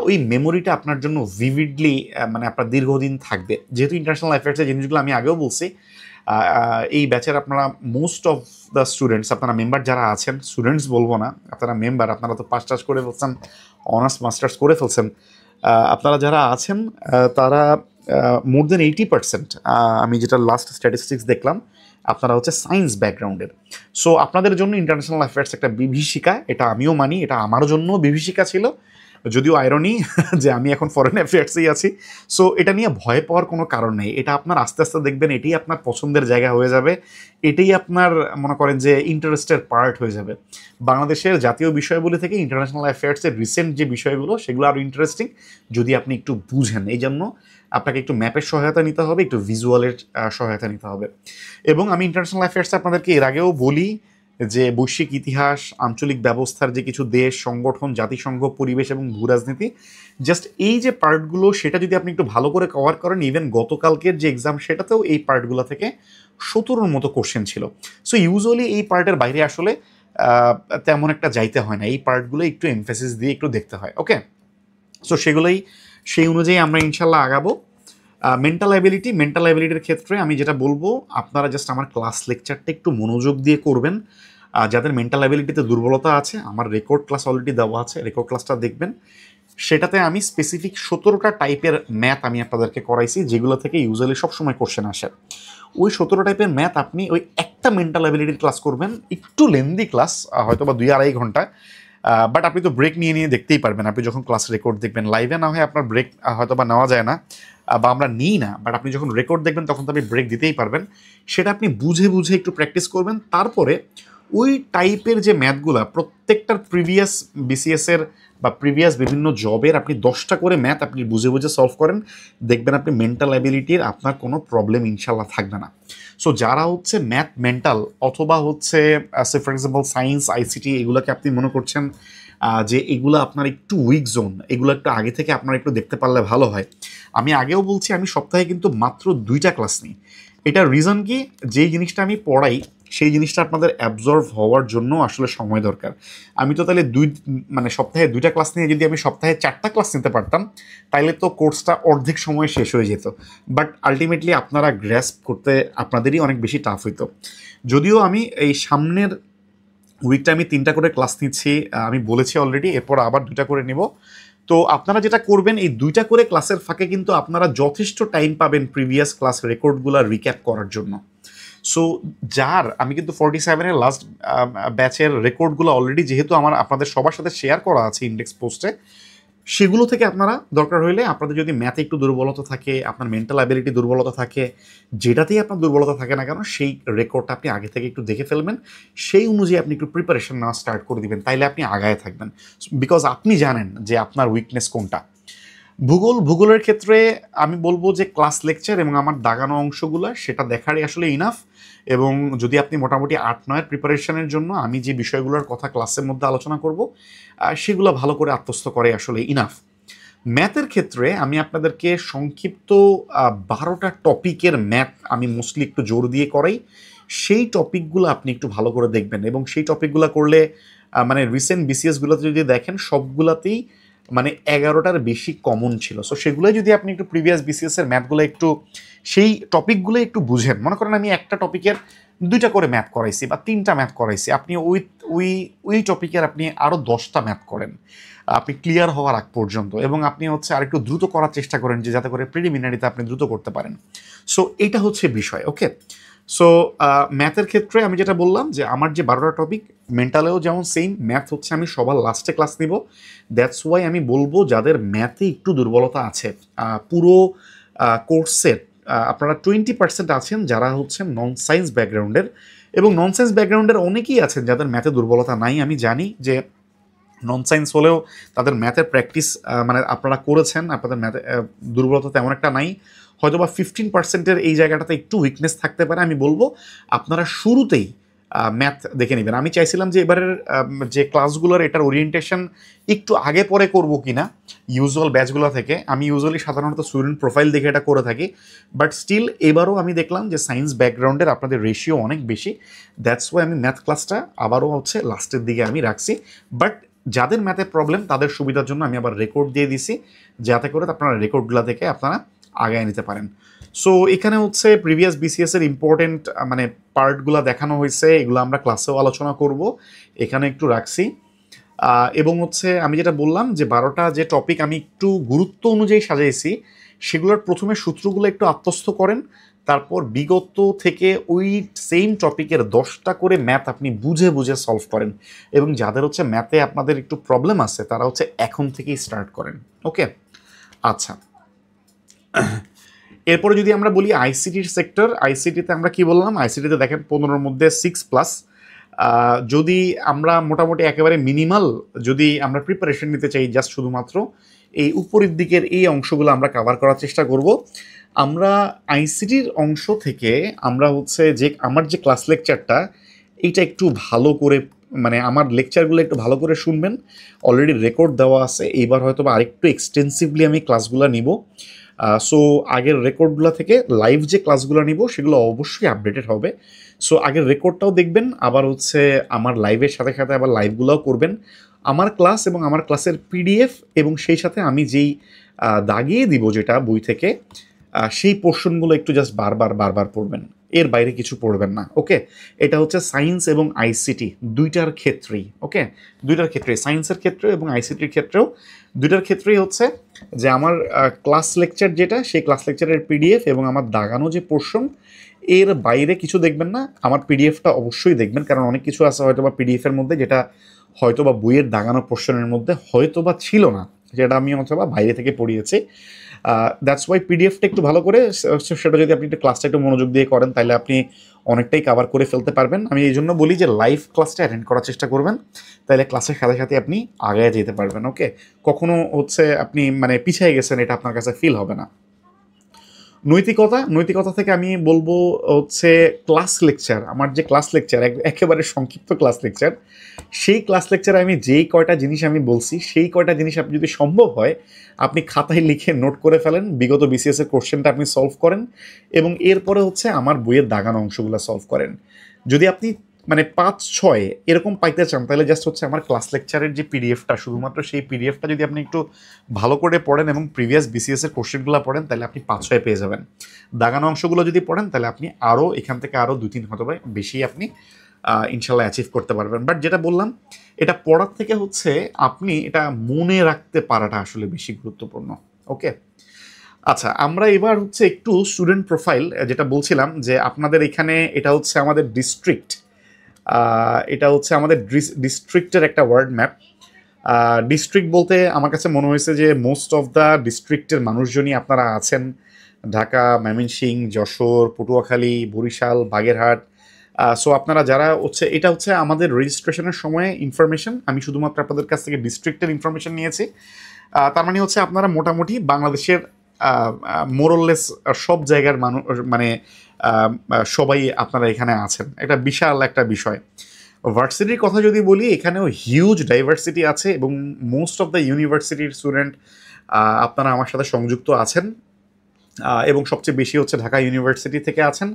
ওই মেমোরিটা আপনার জন্য ভিভিডলি মানে আপনার দীর্ঘদিন থাকবে। যেহেতু ইন্টারন্যাশনাল অ্যাফেয়ার্সের জিনিসগুলো আমি আগেও বলছি, এই ব্যাচের আপনারা মোস্ট অফ দ্য স্টুডেন্টস, আপনারা মেম্বার যারা আছেন, স্টুডেন্টস বলবো না, আপনারা মেম্বার, আপনারা তো পাস টাস করে ফেলছেন, অনার্স মাস্টার্স করে ফেলছেন, আপনারা যারা আছেন তারা মোর দেন 80%, আমি যেটা লাস্ট স্ট্যাটিস্টিক্স দেখলাম, আপনারা হচ্ছে সায়েন্স ব্যাকগ্রাউন্ডের। সো আপনাদের জন্য ইন্টারন্যাশনাল অ্যাফেয়ার্স একটা বিভীষিকা, এটা আমিও মানি, এটা আমারও জন্য বিভীষিকা ছিল, যদিও আইরনি যে আমি এখন ফরেন অ্যাফেয়ার্সেই আছি। সো এটা নিয়ে ভয় পাওয়ার কোনো কারণ নেই। এটা আপনার আস্তে আস্তে দেখবেন এটাই আপনার পছন্দের জায়গা হয়ে যাবে, এটাই আপনার মনে করেন যে ইন্টারেস্টের পার্ট হয়ে যাবে। বাংলাদেশের জাতীয় বিষয়গুলি থেকে ইন্টারন্যাশনাল অ্যাফেয়ার্সের রিসেন্ট যে বিষয়গুলো সেগুলো আরও ইন্টারেস্টিং যদি আপনি একটু বুঝেন। এই জন্য আপনাকে একটু ম্যাপের সহায়তা নিতে হবে, একটু ভিজুয়ালের সহায়তা নিতে হবে। এবং আমি ইন্টারন্যাশনাল অ্যাফেয়ার্সে আপনাদেরকে এর আগেও বলি যে বৈশ্বিক ইতিহাস, আঞ্চলিক ব্যবস্থার যে কিছু দেশ, সংগঠন, জাতিসংঘ, পরিবেশ এবং ভূরাজনীতি, জাস্ট এই যে পার্টগুলো সেটা যদি আপনি একটু ভালো করে কভার করেন, ইভেন গতকালকের যে এক্সাম সেটাতেও এই পার্টগুলো থেকে 17-র মতো কোশ্চেন ছিল। সো ইউজুয়ালি এই পার্টের বাইরে আসলে তেমন একটা যাইতে হয় না, এই পার্টগুলো একটু এমফেসিস দিয়ে একটু দেখতে হয়। ওকে, সো সেগুলোই সেই অনুযায়ী আমরা ইনশাল্লাহ আগাবো। মেন্টাল অ্যাবিলিটির ক্ষেত্রে আমি যেটা বলবো, আপনারা জাস্ট আমার ক্লাস লেকচারটা একটু মনোযোগ দিয়ে করবেন। যাদের মেন্টাল অ্যাবিলিটিতে দুর্বলতা আছে, আমার রেকর্ড ক্লাস অলরেডি দেওয়া আছে, রেকর্ড ক্লাসটা দেখবেন। সেটাতে আমি স্পেসিফিক 17টা টাইপের ম্যাথ আমি আপনাদেরকে করাইছি, যেগুলো থেকে ইউজুয়ালি সবসময় কোশ্চেন আসে। ওই 17 টাইপের ম্যাথ আপনি ওই একটা মেন্টাল অ্যাবিলিটির ক্লাস করবেন, একটু লেন্দি ক্লাস, হয়তো বা 2-2.5 ঘন্টা, বাট আপনি তো ব্রেক নিয়ে নিয়ে দেখতেই পারবেন। আপনি যখন ক্লাস রেকর্ড দেখবেন, লাইভে না হয় আপনার ব্রেক হয়তো বা নেওয়া যায় না, বা আমরা নিই না, বাট আপনি যখন রেকর্ড দেখবেন তখন তো আপনি ব্রেক দিতেই পারবেন। সেটা আপনি বুঝে বুঝে একটু প্র্যাকটিস করবেন। তারপরে ওই টাইপের যে ম্যাথগুলা, প্রত্যেকটার প্রিভিয়াস বিসিএসের বা প্রিভিয়াস বিভিন্ন জবের আপনি 10টা করে ম্যাথ আপনি বুঝে বুঝে সলভ করেন, দেখবেন আপনি মেন্টাল অ্যাবিলিটির আপনার কোনো প্রবলেম ইনশাল্লাহ থাকবে না। সো যারা হচ্ছে ম্যাথ মেন্টাল, অথবা হচ্ছে ফর এক্সাম্পল সায়েন্স, আইসিটি, এগুলোকে আপনি মনে করছেন যে এগুলো আপনার একটু উইক জোন, এগুলো একটু আগে থেকে আপনারা একটু দেখতে পারলে ভালো হয়। আমি আগেও বলছি, আমি সপ্তাহে কিন্তু মাত্র 2টা ক্লাস নিই। এটার রিজন কি, যেই জিনিসটা আমি পড়াই সেই জিনিসটা আপনাদের অ্যাবজর্ভ হওয়ার জন্য আসলে সময় দরকার। আমি তো তাহলে সপ্তাহে 2টা ক্লাস নিয়ে যদি আমি সপ্তাহে 4টা ক্লাস নিতে পারতাম, তাইলে তো কোর্সটা অর্ধেক সময়ে শেষ হয়ে যেত। বাট আলটিমেটলি আপনারা গ্র্যাস্প করতে আপনাদেরই অনেক বেশি টাফ হইতো। যদিও আমি এই সামনের উইকটা আমি 3টা করে ক্লাস নিচ্ছি, আমি বলেছি অলরেডি, এরপর আবার 2টা করে নিব। তো আপনারা যেটা করবেন, এই 2টা করে ক্লাসের ফাঁকে কিন্তু আপনারা যথেষ্ট টাইম পাবেন প্রিভিয়াস ক্লাস রেকর্ডগুলো রিক্যাপ করার জন্য। সো আমি কিন্তু 47-এর লাস্ট ব্যাচের রেকর্ডগুলো অলরেডি যেহেতু আপনাদের সবার সাথে শেয়ার করা আছে ইন্ডেক্স পোস্টে, সেগুলো থেকে আপনারা দরকার হইলে, আপনাদের যদি ম্যাথে একটু দুর্বলতা থাকে, আপনার মেন্টাল অ্যাবিলিটি দুর্বলতা থাকে, যেটাতেই আপনার দুর্বলতা থাকে না কেন, সেই রেকর্ডটা আপনি আগে থেকে একটু দেখে ফেলবেন। সেই অনুযায়ী আপনি একটু প্রিপারেশন নেওয়া স্টার্ট করে দিবেন, তাইলে আপনি আগায় থাকবেন, বিকজ আপনি জানেন যে আপনার উইকনেস কোনটা। ভূগোলের ক্ষেত্রে আমি বলবো যে ক্লাস লেকচার এবং আমার দাগানো অংশগুলো সেটা দেখারই আসলে ইনাফ। এবং যদি আপনি মোটামুটি 8-9 প্রিপারেশনের জন্য আমি যে বিষয়গুলোর কথা ক্লাসের মধ্যে আলোচনা করব, সেগুলো ভালো করে আত্মস্থ করে আসলে ইনাফ। ম্যাথের ক্ষেত্রে আমি আপনাদেরকে সংক্ষিপ্ত 12টা টপিকের ম্যাথ আমি মোস্টলি একটু জোর দিয়ে করাই। সেই টপিকগুলো আপনি একটু ভালো করে দেখবেন, এবং সেই টপিকগুলো করলে রিসেন্ট বিসিএসগুলোতে যদি দেখেন, সবগুলাতেই 11টার বেশি কমন ছিল। সো সেগুলোই যদি আপনি একটু প্রিভিয়াস বিসিএসের ম্যাথগুলো একটু, সেই টপিকগুলো একটু বুঝেন, মনে করেন আমি একটা টপিকের 2টা করে ম্যাথ করাইছি বা 3টা ম্যাথ করাইছি, আপনি ওই টপিকের আপনি আরও 10টা ম্যাথ করেন আপনি ক্লিয়ার হওয়ার আগ পর্যন্ত, এবং আপনি হচ্ছে আরেকটু দ্রুত করার চেষ্টা করেন, যে যাতে করে প্রিলিমিনারিতে আপনি দ্রুত করতে পারেন। সো এটা হচ্ছে বিষয়। ওকে, সো ম্যাথের ক্ষেত্রে আমি যেটা বললাম, যে আমার যে 12টা টপিক, মেন্টালেও যেমন সেম, ম্যাথ হচ্ছে আমি সবার লাস্টে ক্লাস নিব। দ্যাটস ওয়াই আমি বলবো, যাদের ম্যাথে একটু দুর্বলতা আছে, পুরো কোর্সের আপনারা 20% আছেন যারা হচ্ছেন নন সায়েন্স ব্যাকগ্রাউন্ডের, এবং নন সায়েন্স ব্যাকগ্রাউন্ডের অনেকেই আছেন যাদের ম্যাথে দুর্বলতা নাই। আমি জানি যে নন সায়েন্স হলেও তাদের ম্যাথের প্র্যাকটিস আপনারা করেছেন, আপনাদের ম্যাথে দুর্বলতা তেমন একটা নাই, হয়তো বা 15%-এর এই জায়গাটাতে একটু উইকনেস থাকতে পারে। আমি বলবো আপনারা শুরুতেই ম্যাথ দেখে নেবেন। আমি চাইছিলাম যে এবারের যে ক্লাসগুলোর এটার ওরিয়েন্টেশন একটু আগে পরে করবো কিনা ইউজুয়াল ব্যাচগুলো থেকে। আমি ইউজুয়ালি সাধারণত স্টুডেন্ট প্রোফাইল দেখে এটা করে থাকি, বাট স্টিল এবারও আমি দেখলাম যে সায়েন্স ব্যাকগ্রাউন্ডের আপনাদের রেশিও অনেক বেশি। দ্যাটস ওয়াই আমি ম্যাথ ক্লাসটা আবারও হচ্ছে লাস্টের দিকে আমি রাখছি। বাট যাদের ম্যাথে প্রবলেম তাদের সুবিধার জন্য আমি আবার রেকর্ড দিয়ে দিছি, যাতে করে আপনারা রেকর্ডগুলো থেকে আপনারা আগায় নিতে পারেন। সো এখানে হচ্ছে প্রিভিয়াস বিসিএসের ইম্পর্টেন্ট পার্টগুলো দেখানো হয়েছে, এগুলো আমরা ক্লাসেও আলোচনা করব, এখানে একটু রাখছি। এবং হচ্ছে আমি যেটা বললাম যে 12টা যে টপিক আমি একটু গুরুত্ব অনুযায়ী সাজাইছি, সেগুলোর প্রথমে সূত্রগুলো একটু আত্মস্থ করেন, তারপর বিগত থেকে ওই সেম টপিকের 10টা করে ম্যাথ আপনি বুঝে বুঝে সলভ করেন, এবং যাদের হচ্ছে ম্যাথে আপনাদের একটু প্রবলেম আছে তারা হচ্ছে এখন থেকেই স্টার্ট করেন। ওকে, আচ্ছা, এরপরে যদি আমরা বলি আইসিটির সেক্টর, আইসিটিতে আমরা কি বললাম, আইসিটিতে দেখেন 15-র মধ্যে 6+। যদি আমরা মোটামুটি একেবারে মিনিমাল যদি আমরা প্রিপারেশন নিতে চাই, জাস্ট শুধুমাত্র এই উপরের দিকের এই অংশগুলো আমরা কভার করার চেষ্টা করব। আমরা আইসিটির অংশ থেকে আমরা হচ্ছে যে আমার যে ক্লাস লেকচারটা, এইটা একটু ভালো করে মানে আমার লেকচারগুলো একটু ভালো করে শুনবেন। অলরেডি রেকর্ড দেওয়া আছে, এইবার হয়তো বা আরেকটু এক্সটেন্সিভলি আমি ক্লাসগুলো নিব। সো আগের রেকর্ডগুলো থেকে লাইভ যে ক্লাসগুলো নিব সেগুলো অবশ্যই আপডেটেড হবে। সো আগের রেকর্ডটাও দেখবেন, আবার হচ্ছে আমার লাইভের সাথে সাথে আবার লাইভগুলোও করবেন। আমার ক্লাস এবং আমার ক্লাসের পিডিএফ এবং সেই সাথে আমি যেই দাগিয়ে দিব যেটা বই থেকে, সেই পোর্শনগুলো একটু জাস্ট বারবার বারবার পড়বেন, এর বাইরে কিছু পড়বেন না। ওকে, এটা হচ্ছে সায়েন্স এবং আইসিটি দুইটার ক্ষেত্রেই। ওকে, দুইটার ক্ষেত্রেই, সায়েন্সের ক্ষেত্রে এবং আইসিটির ক্ষেত্রেও, দুইটার ক্ষেত্রেই হচ্ছে যে আমার ক্লাস লেকচার যেটা, সেই ক্লাস লেকচারের পিডিএফ এবং আমার দাগানো যে পোর্শন, এর বাইরে কিছু দেখবেন না। আমার পিডিএফটা অবশ্যই দেখবেন, কারণ অনেক কিছু আছে হয়তো বা পিডিএফের মধ্যে যেটা হয়তো বা বইয়ের দাগানো পোর্শনের মধ্যে হয়তো বা ছিল না, যেটা আমি অথবা বাইরে থেকে পড়িয়েছি। দ্যাটস ওয়াই পিডিএফটা একটু ভালো করে, সেটা যদি আপনি একটু ক্লাসটা একটু মনোযোগ দিয়ে করেন তাহলে আপনি অনেকটাই কভার করে ফেলতে পারবেন। আমি এই জন্য বলি যে লাইভ ক্লাসটা অ্যাটেন্ড করার চেষ্টা করবেন, তাহলে ক্লাসের সাথে সাথে আপনি আগায় যেতে পারবেন। ওকে, কখনো হচ্ছে আপনি মানে পিছিয়ে গেছেন এটা আপনার কাছে ফিল হবে না। নৈতিকতা থেকে আমি বলবো হচ্ছে ক্লাস লেকচার, আমার যে ক্লাস লেকচার একেবারে সংক্ষিপ্ত ক্লাস লেকচার, সেই ক্লাস লেকচারে আমি যেই কয়টা জিনিস আমি বলছি সেই কয়টা জিনিস আপনি যদি সম্ভব হয় আপনি খাতায় লিখে নোট করে ফেলেন, বিগত বিসিএস এর কোশ্চেনটা আপনি সলভ করেন এবং এরপরে হচ্ছে আমার বইয়ের দাগানো অংশগুলো সলভ করেন। যদি আপনি মানে 5-6 এরকম পাইতে চান তাহলে জাস্ট হচ্ছে আমার ক্লাস লেকচারের যে পিডিএফটা, শুধুমাত্র সেই পিডিএফটা যদি আপনি একটু ভালো করে পড়েন এবং প্রিভিয়াস বিসিএস এর কোশ্চেনগুলো পড়েন তাহলে আপনি 5-6 পেয়ে যাবেন। দাগানো অংশগুলো যদি পড়েন তাহলে আপনি আরও এখান থেকে আরও 2-3 হতে পারে বেশি আপনি ইনশাল্লাহ অ্যাচিভ করতে পারবেন। বাট যেটা বললাম, এটা পড়ার থেকে হচ্ছে আপনি এটা মনে রাখতে পারাটা আসলে বেশি গুরুত্বপূর্ণ। ওকে, আচ্ছা, আমরা এবার হচ্ছে একটু স্টুডেন্ট প্রোফাইল, যেটা বলছিলাম যে আপনাদের এখানে এটা হচ্ছে আমাদের ডিস্ট্রিক্ট, এটা হচ্ছে আমাদের ডিস্ট্রিক্টের একটা ওয়ার্ড ম্যাপ। ডিস্ট্রিক্ট বলতে আমার কাছে মনে হয়েছে যে মোস্ট অফ দ্য ডিস্ট্রিক্টের মানুষজনই আপনারা আছেন, ঢাকা, ময়মনসিংহ, যশোর, পটুয়াখালী, বরিশাল, বাগেরহাট। সো আপনারা যারা হচ্ছে, এটা হচ্ছে আমাদের রেজিস্ট্রেশনের সময় ইনফরমেশন, আমি শুধুমাত্র আপনাদের কাছ থেকে ডিস্ট্রিক্টের ইনফরমেশন নিয়েছি। তার মানে হচ্ছে আপনারা মোটামুটি বাংলাদেশের মোরললেস সব জায়গার মানুষ, মানে সবাই আপনারা এখানে আছেন। এটা বিশাল একটা বিষয়। ভার্সিটির কথা যদি বলি, এখানেও হিউজ ডাইভার্সিটি আছে এবং মোস্ট অফ দ্য ইউনিভার্সিটির স্টুডেন্ট আপনারা আমার সাথে সংযুক্ত আছেন এবং সবচেয়ে বেশি হচ্ছে ঢাকা ইউনিভার্সিটি থেকে আছেন।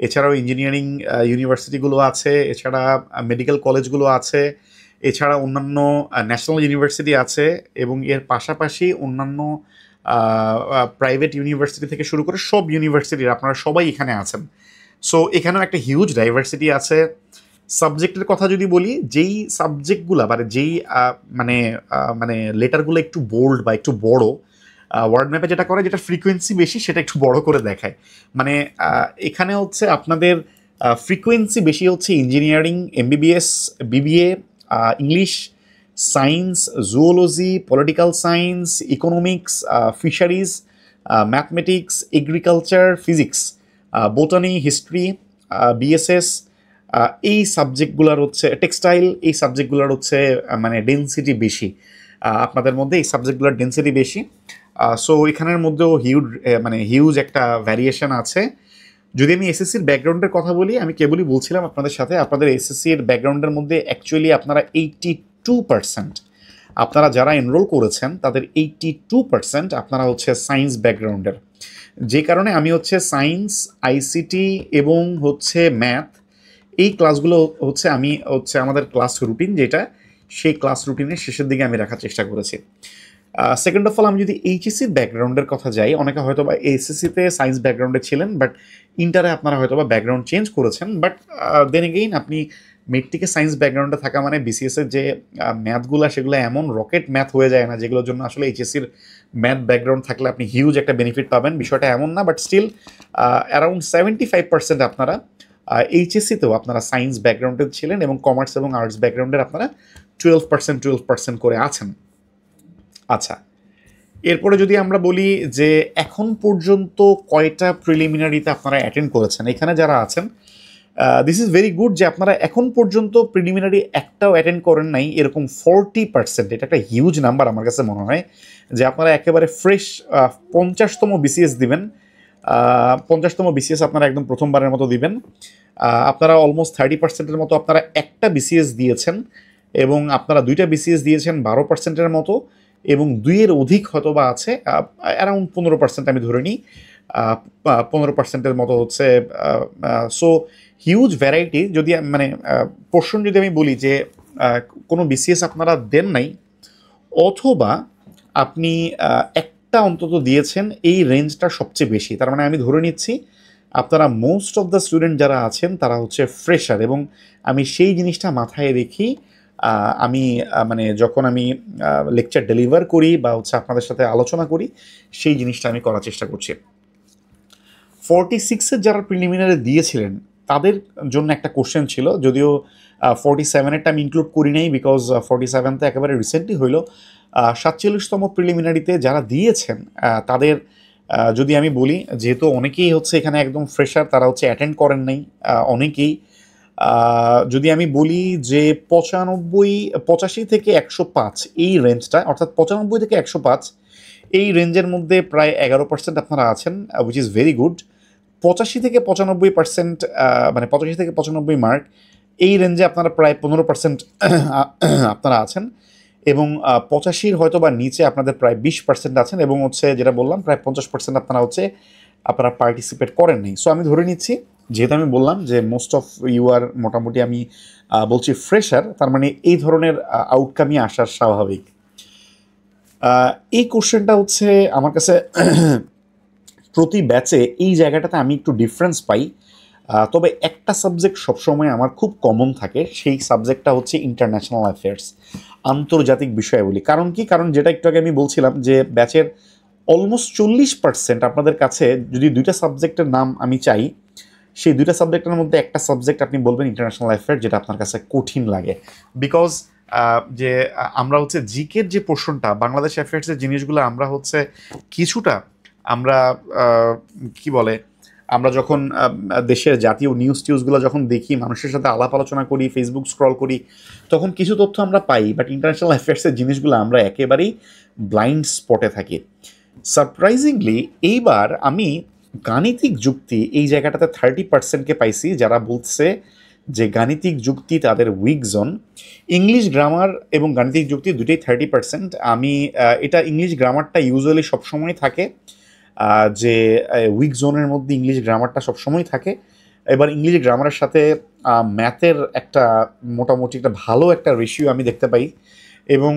এছাড়াও ইঞ্জিনিয়ারিং ইউনিভার্সিটিগুলো আছে, এছাড়া মেডিকেল কলেজগুলো আছে, এছাড়া অন্যান্য ন্যাশনাল ইউনিভার্সিটি আছে এবং এর পাশাপাশি অন্যান্য প্রাইভেট ইউনিভার্সিটি থেকে শুরু করে সব ইউনিভার্সিটির আপনারা সবাই এখানে আছেন। সো এখানেও একটা হিউজ ডাইভার্সিটি আছে। সাবজেক্টের কথা যদি বলি, যেই সাবজেক্টগুলো মানে যেই মানে মানে লেটারগুলো একটু বোল্ড বা একটু বড়, ওয়ার্ড ম্যাপে যেটা করে, যেটা ফ্রিকোয়েন্সি বেশি সেটা একটু বড় করে দেখায়। মানে এখানে হচ্ছে আপনাদের ফ্রিকোয়েন্সি বেশি হচ্ছে engineering, MBBS, BBA, English, science, zoology, political science, economics, fisheries, mathematics, agriculture, physics, botany, history, BSS, এই সাবজেক্টগুলোর হচ্ছে টেক্সটাইল, এই সাবজেক্টগুলোর হচ্ছে মানে ডেন্সিটি বেশি, আপনাদের মধ্যে এই সাবজেক্টগুলোর ডেন্সিটি বেশি। সো এখানের মধ্যেও হিউজ একটা ভ্যারিয়েশন আছে। যদি আমি এসএসসির ব্যাকগ্রাউন্ডের কথা বলি, আমি কেবলই বলছিলাম আপনাদের সাথে, আপনাদের এসএসসির ব্যাকগ্রাউন্ডের মধ্যে অ্যাকচুয়ালি আপনারা 82% আপনারা যারা এনরোল করেছেন তাদের 82% আপনারা হচ্ছে সায়েন্স ব্যাকগ্রাউন্ডের। যে কারণে আমি হচ্ছে সায়েন্স, আইসিটি এবং হচ্ছে ম্যাথ, এই ক্লাসগুলো হচ্ছে আমি হচ্ছে আমাদের ক্লাস রুটিন যেটা, সেই ক্লাস রুটিনের শেষের দিকে আমি রাখার চেষ্টা করেছি। সেকেন্ড অফ অল, আমি যদি এইচএসসির ব্যাকগ্রাউন্ডের কথা যাই, অনেকে হয়তো বা এইচএসসিতে সায়েন্স ব্যাকগ্রাউন্ডে ছিলেন, বাট ইন্টারে আপনারা হয়তো বা ব্যাকগ্রাউন্ড চেঞ্জ করেছেন। বাট দেন এগেইন আপনি মেট্রিকে সায়েন্স ব্যাকগ্রাউন্ডে থাকা মানে বিসিএসের যে ম্যাথগুলো সেগুলো এমন রকেট ম্যাথ হয়ে যায় না, যেগুলোর জন্য আসলে এইচএসসির ম্যাথ ব্যাকগ্রাউন্ড থাকলে আপনি হিউজ একটা বেনিফিট পাবেন, বিষয়টা এমন না। বাট স্টিল অ্যারাউন্ড 75% আপনারা এইচএসসিতেও আপনারা সায়েন্স ব্যাকগ্রাউন্ডের ছিলেন এবং কমার্স এবং আর্টস ব্যাকগ্রাউন্ডের আপনারা 12% করে আছেন। আচ্ছা, এরপরে যদি আমরা বলি যে এখন পর্যন্ত কয়টা প্রিলিমিনারিতে আপনারা অ্যাটেন্ড করেছেন, এখানে যারা আছেন দিস ইজ ভেরি গুড যে আপনারা এখন পর্যন্ত প্রিলিমিনারি একটাও অ্যাটেন্ড করেন নাই, এরকম 40%, এটা একটা হিউজ নাম্বার আমার কাছে মনে হয়, যে আপনারা একেবারে ফ্রেশ 50তম বিসিএস দিবেন, 50তম বিসিএস আপনারা একদম প্রথমবারের মতো দিবেন। আপনারা অলমোস্ট 30%-এর মতো আপনারা একটা বিসিএস দিয়েছেন, এবং আপনারা 2টা বিসিএস দিয়েছেন 12%-এর মতো, এবং 2-এর অধিক হয়তো বা আছে, অ্যারাউন্ড 15% আমি ধরে নিই, 15%-এর মতো হচ্ছে। So huge variety. যদি মানে পোর্শন যদি আমি বলি যে কোনো বিসিএস আপনারা দেন নাই, অথবা আপনি একটা অন্তত দিয়েছেন, এই রেঞ্জটা সবচেয়ে বেশি। তার মানে আমি ধরে নিচ্ছি আপনারা মোস্ট অফ দ্য স্টুডেন্ট যারা আছেন তারা হচ্ছে ফ্রেশার, এবং আমি সেই জিনিসটা মাথায় রেখি আমি মানে যখন আমি লেকচার ডেলিভার করি বা হচ্ছে আপনাদের সাথে আলোচনা করি, সেই জিনিসটা আমি করার চেষ্টা করছি। 46-এর যারা প্রিলিমিনারি দিয়েছিলেন তাদের জন্য একটা কোশ্চেন ছিল, যদিও 47-এরটা আমি ইনক্লুড করি নাই, বিকজ 47 তো একেবারে রিসেন্টলি হইলো। 47তম প্রিলিমিনারিতে যারা দিয়েছেন তাদের যদি আমি বলি, যেহেতু অনেকেই হচ্ছে এখানে একদম ফ্রেশার, তারা হচ্ছে অ্যাটেন্ড করেন নাই অনেকেই। যদি আমি বলি যে 85 থেকে 105 এই রেঞ্জটা, অর্থাৎ 95 থেকে 105 এই রেঞ্জের মধ্যে প্রায় 11% আপনারা আছেন, উইচ ইজ ভেরি গুড। 85 থেকে 95%, মানে 85 থেকে 95 মার্ক, এই রেঞ্জে আপনারা প্রায় 15% আপনারা আছেন, এবং 85-র হয়তো বা নিচে আপনাদের প্রায় 20% আছেন, এবং হচ্ছে যেটা বললাম প্রায় 50% আপনারা পার্টিসিপেট করেননি। সো আমি ধরে নিচ্ছি, যেহেতু আমি বললাম যে মোস্ট অফ ইউ আর মোটামুটি আমি বলছি ফ্রেশার, তার মানে এই ধরনের আউটকামই আসার স্বাভাবিক। এই কোশ্চেনটা হচ্ছে আমার কাছে প্রতি ব্যাচে এই জায়গাটাতে আমি একটু ডিফারেন্স পাই, তবে একটা সাবজেক্ট সবসময় আমার খুব কমন থাকে, সেই সাবজেক্টটা হচ্ছে ইন্টারন্যাশনাল অ্যাফেয়ার্স, আন্তর্জাতিক বিষয়াবলী। কারণ কি? কারণ যেটা একটু আগে আমি বলছিলাম যে ব্যাচের অলমোস্ট 40% আপনাদের কাছে যদি 2টা সাবজেক্টের নাম আমি চাই, সেই 2টা সাবজেক্টের মধ্যে একটা সাবজেক্ট আপনি বলবেন ইন্টারন্যাশনাল অ্যাফেয়ার, যেটা আপনার কাছে কঠিন লাগে। বিকজ যে আমরা হচ্ছে জিকের যে পোর্শনটা, বাংলাদেশ অ্যাফেয়ার্সের জিনিসগুলো আমরা হচ্ছে কিছুটা আমরা কি বলে, আমরা যখন দেশের জাতীয় নিউজগুলো যখন দেখি, মানুষের সাথে আলাপ আলোচনা করি, ফেসবুক স্ক্রল করি, তখন কিছু তথ্য আমরা পাই, বাট ইন্টারন্যাশনাল অ্যাফেয়ার্সের জিনিসগুলো আমরা একেবারেই ব্লাইন্ড স্পটে থাকি। সারপ্রাইজিংলি এইবার আমি গাণিতিক যুক্তি এই জায়গাটাতে 30%কে পাইছি, যারা বলছে যে গাণিতিক যুক্তি তাদের উইক জোন। ইংলিশ গ্রামার এবং গাণিতিক যুক্তি দুটোই 30%। আমি এটা ইংলিশ গ্রামারটা ইউজুয়ালি সবসময় থাকে, যে উইক জোনের মধ্যে ইংলিশ গ্রামারটা সবসময় থাকে। এবার ইংলিশ গ্রামারের সাথে ম্যাথের একটা মোটামুটি একটা ভালো একটা রেশিও আমি দেখতে পাই, এবং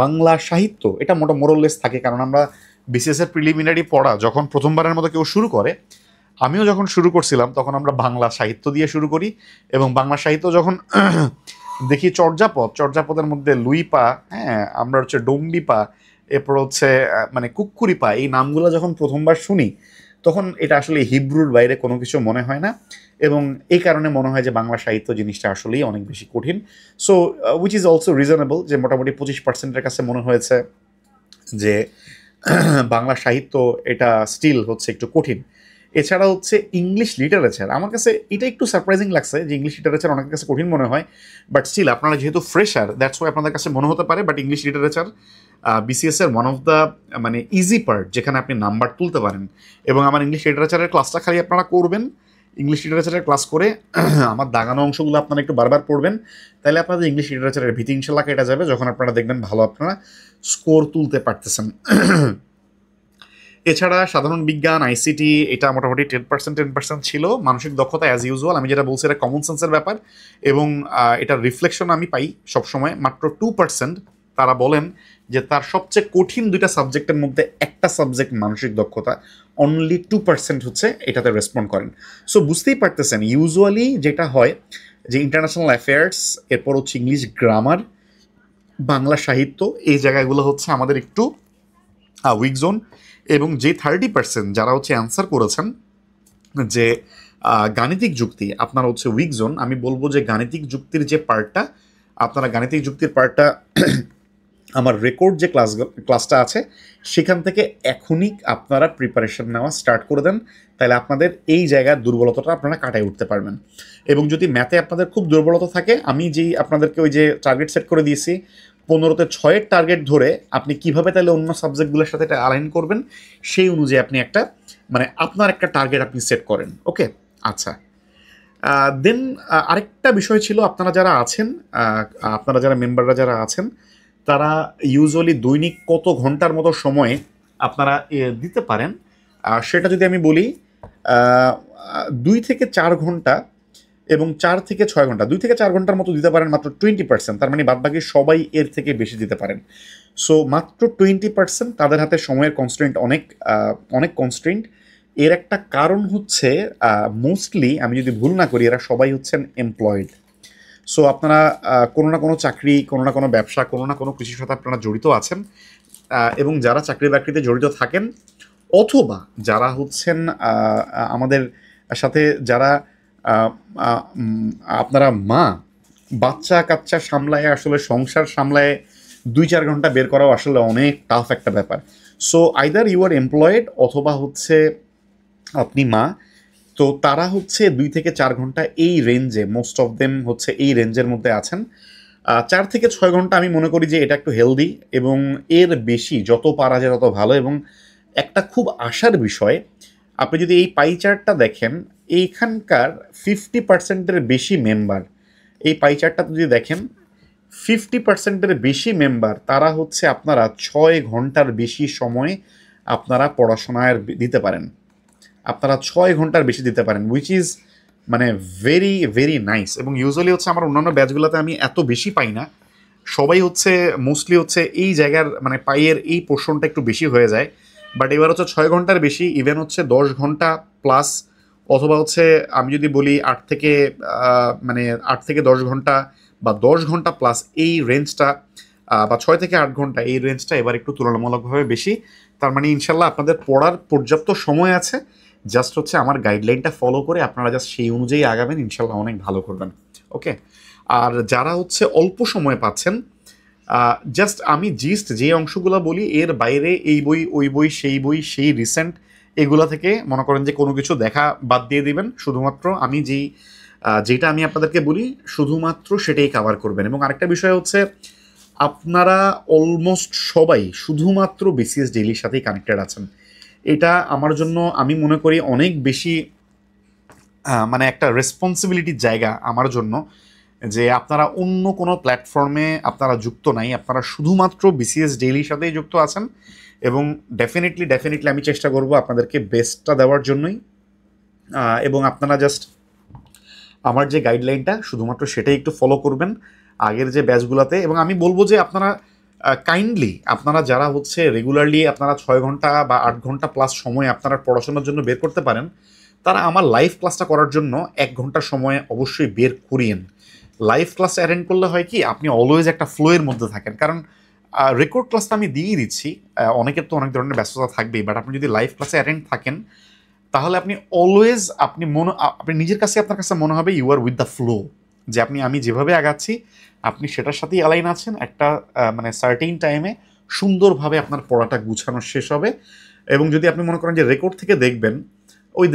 বাংলা সাহিত্য এটা মোরলেস থাকে, কারণ আমরা বিসিএসের প্রিলিমিনারি পড়া যখন প্রথমবারের মতো কেউ শুরু করে, আমিও যখন শুরু করছিলাম তখন আমরা বাংলা সাহিত্য দিয়ে শুরু করি, এবং বাংলা সাহিত্য যখন দেখি চর্যাপদের মধ্যে লুইপা, হ্যাঁ আমরা হচ্ছে ডম্বিপা, এরপর হচ্ছে মানে কুক্কুরিপা, এই নামগুলো যখন প্রথমবার শুনি তখন এটা আসলে হিব্রুর বাইরে কোনো কিছু মনে হয় না, এবং এই কারণে মনে হয় যে বাংলা সাহিত্য জিনিসটা আসলেই অনেক বেশি কঠিন। So which is also reasonable, যে মোটামুটি 25%-এর কাছে মনে হয়েছে যে বাংলা সাহিত্য এটা স্টিল হচ্ছে একটু কঠিন। এছাড়া হচ্ছে ইংলিশ লিটারেচার, আমার কাছে এটা একটু সারপ্রাইজিং লাগছে যে ইংলিশ লিটারেচার অনেকের কাছে কঠিন মনে হয়, বাট স্টিল আপনারা যেহেতু ফ্রেশার, দ্যাটস ওয়াই আপনাদের কাছে মনে হতে পারে। বাট ইংলিশ লিটারেচার বিসিএস এর ওয়ান অফ দ্য মানে ইজি পার্ট, যেখানে আপনি নাম্বার তুলতে পারেন। এবং আমার ইংলিশ লিটারেচারের ক্লাসটা খালি আপনারা করবেন, ইংলিশ লিটারেচারের ক্লাস করে আমার দাগানো অংশগুলো আপনারা একটু বারবার পড়বেন, তাহলে আপনাদের ইংলিশ লিটারেচারের ভীতি ইনশাল্লাহ কেটে যাবে, যখন আপনারা দেখবেন ভালো আপনারা স্কোর তুলতে পারতেছেন। এছাড়া সাধারণ বিজ্ঞান, আইসিটি, এটা মোটামুটি 10% ছিল। মানসিক দক্ষতা অ্যাজ ইউজুয়াল, আমি যেটা বলছি এটা কমন সেন্সের ব্যাপার, এবং এটার রিফ্লেকশন আমি পাই সবসময়। মাত্র 2% তারা বলেন যে তার সবচেয়ে কঠিন 2টা সাবজেক্টের মধ্যে একটা সাবজেক্ট মানসিক দক্ষতা, অনলি 2% হচ্ছে এটাতে রেসপন্ড করেন। সো বুঝতেই পারতেছেন ইউজুয়ালি যেটা হয় যে ইন্টারন্যাশনাল অ্যাফেয়ার্স, এরপর হচ্ছে ইংলিশ গ্রামার, বাংলা সাহিত্য, এই জায়গাগুলো হচ্ছে আমাদের একটু উইক জোন। এবং যে 30% যারা হচ্ছে অ্যান্সার করেছেন যে গাণিতিক যুক্তি আপনার হচ্ছে উইক জোন, আমি বলবো যে গাণিতিক যুক্তির যে পার্টটা, আপনারা গাণিতিক যুক্তির পার্টটা আমার রেকর্ড যে ক্লাসটা আছে সেখান থেকে এখনই আপনারা প্রিপারেশন নেওয়া স্টার্ট করে দেন, তাহলে আপনাদের এই জায়গার দুর্বলতাটা আপনারা কাটাই উঠতে পারবেন। এবং যদি ম্যাথে আপনাদের খুব দুর্বলতা থাকে, আমি যেই আপনাদেরকে ওই যে টার্গেট সেট করে দিয়েছি 15-তে 6-এর টার্গেট ধরে আপনি কিভাবে তাহলে অন্য সাবজেক্টগুলোর সাথে এটা অ্যালাইন করবেন, সেই অনুযায়ী আপনি একটা মানে আপনার একটা টার্গেট আপনি সেট করেন। ওকে, আচ্ছা। দেন আরেকটা বিষয় ছিল, আপনারা যারা আছেন, আহ, আপনারা যারা মেম্বাররা যারা আছেন, তারা ইউজুয়ালি দৈনিক কত ঘন্টার মতো সময়ে আপনারা দিতে পারেন, সেটা যদি আমি বলি, 2 থেকে 4 ঘন্টা এবং 4 থেকে 6 ঘন্টা, 2 থেকে 4 ঘন্টার মতো দিতে পারেন মাত্র 20%। তার মানে বাদবাকি সবাই এর থেকে বেশি দিতে পারেন। সো মাত্র 20%, তাদের হাতে সময়ের কনস্ট্রেন্ট অনেক, অনেক কনস্ট্রেন্ট। এর একটা কারণ হচ্ছে, মোস্টলি আমি যদি ভুল না করি, এরা সবাই হচ্ছেন এমপ্লয়েড। সো আপনারা কোনো না কোনো চাকরি, কোনো না কোনো ব্যবসা, কোনো না কোনো কৃষির সাথে আপনারা জড়িত আছেন, এবং যারা চাকরি বাকরিতে জড়িত থাকেন, অথবা যারা হচ্ছেন আমাদের সাথে যারা আহ, আহ, আপনারা মা, বাচ্চা কাচ্চা সামলায়, আসলে সংসার সামলায় 2-4 ঘন্টা বের করাও আসলে অনেক টাফ একটা ব্যাপার। So either you are employed অথবা হচ্ছে আপনি মা, তো তারা হচ্ছে 2 থেকে 4 ঘন্টা এই রেঞ্জে, মোস্ট অফ দেম হচ্ছে এই রেঞ্জের মধ্যে আছেন। 4 থেকে 6 ঘন্টা আমি মনে করি যে এটা একটু হেলদি, এবং এর বেশি যত পারা যায় তত ভালো। এবং একটা খুব আশার বিষয়, আপনি যদি এই পাই চার্টটা দেখেন, এইখানকার 50%-এর বেশি মেম্বার, এই পাই চার্টটা যদি দেখেন, 50%-এর বেশি মেম্বার তারা হচ্ছে আপনারা 6 ঘন্টার বেশি সময় আপনারা পড়াশোনায় দিতে পারেন। আপনারা 6 ঘন্টার বেশি দিতে পারেন, উইচ ইজ মানে ভেরি ভেরি নাইস। এবং ইউজুয়ালি হচ্ছে আমার অন্যান্য ব্যাচগুলোতে আমি এত বেশি পাই না, সবাই হচ্ছে মোস্টলি হচ্ছে এই জায়গার মানে পাইয়ের এই পোর্শনটা একটু বেশি হয়ে যায়। বাট এবার হচ্ছে 6 ঘন্টার বেশি, ইভেন হচ্ছে 10 ঘন্টা প্লাস, অথবা হচ্ছে আমি যদি বলি 8 থেকে মানে 8 থেকে 10 ঘন্টা বা 10 ঘন্টা প্লাস, এই রেঞ্জটা, বা 6 থেকে 8 ঘন্টা, এই রেঞ্জটা এবার একটু তুলনামূলকভাবে বেশি। তার মানে ইনশাল্লাহ আপনাদের পড়ার পর্যাপ্ত সময় আছে, জাস্ট হচ্ছে আমার গাইডলাইনটা ফলো করে আপনারা জাস্ট সেই অনুযায়ী আগাবেন, ইনশাল্লাহ অনেক ভালো করবেন। ওকে। আর যারা হচ্ছে অল্প সময় পাচ্ছেন, জাস্ট আমি জিস্ট যে অংশগুলো বলি, এর বাইরে এই বই, ওই বই, সেই বই, সেই রিসেন্ট, এগুলা থেকে মনে করেন যে কোনো কিছু দেখা বাদ দিয়ে দিবেন। শুধুমাত্র আমি যেটা আমি আপনাদেরকে বলি শুধুমাত্র সেটাই কাভার করবেন। এবং আরেকটা বিষয় হচ্ছে, আপনারা অলমোস্ট সবাই শুধুমাত্র বিসিএস ডেইলির সাথেই কানেক্টেড আছেন। এটা আমার জন্য আমি মনে করি অনেক বেশি মানে একটা রেসপন্সিবিলিটির জায়গা আমার জন্য, যে আপনারা অন্য কোনো প্ল্যাটফর্মে আপনারা যুক্ত নাই, আপনারা শুধুমাত্র বিসিএস ডেইলির সাথেই যুক্ত আছেন। এবং ডেফিনেটলি ডেফিনেটলি আমি চেষ্টা করব আপনাদেরকে বেস্টটা দেওয়ার জন্যই। এবং আপনারা জাস্ট আমার যে গাইডলাইনটা শুধুমাত্র সেটাই একটু ফলো করবেন আগের যে ব্যাচগুলোতে। এবং আমি বলবো যে আপনারা কাইন্ডলি, আপনারা যারা হচ্ছে রেগুলারলি আপনারা 6 ঘন্টা বা 8 ঘন্টা প্লাস সময় আপনারা পড়াশোনার জন্য বের করতে পারেন, তারা আমার লাইভ ক্লাসটা করার জন্য 1 ঘন্টা সময় অবশ্যই বের করিয়েন। লাইভ ক্লাস অ্যাটেন্ড করলে হয় কি, আপনি অলওয়েজ একটা ফ্লোয়ের মধ্যে থাকেন। কারণ রেকর্ড ক্লাসটা আমি দিয়েই দিচ্ছি, অনেকের তো অনেক ধরনের ব্যস্ততা থাকবেই, বাট আপনি যদি লাইভ ক্লাসে অ্যাটেন্ড থাকেন, তাহলে আপনি অলওয়েজ আপনি নিজের কাছে, আপনার কাছে মনে হবে you are with the flow, যে আমি যেভাবে আগাচ্ছি আপনি সেটার সাথেই অ্যালাইন আছেন। একটা মানে সার্টেইন টাইমে সুন্দরভাবে আপনার পড়াটা গুছানো শেষ হবে। এবং যদি আপনি মনে করেন যে রেকর্ড থেকে দেখবেন,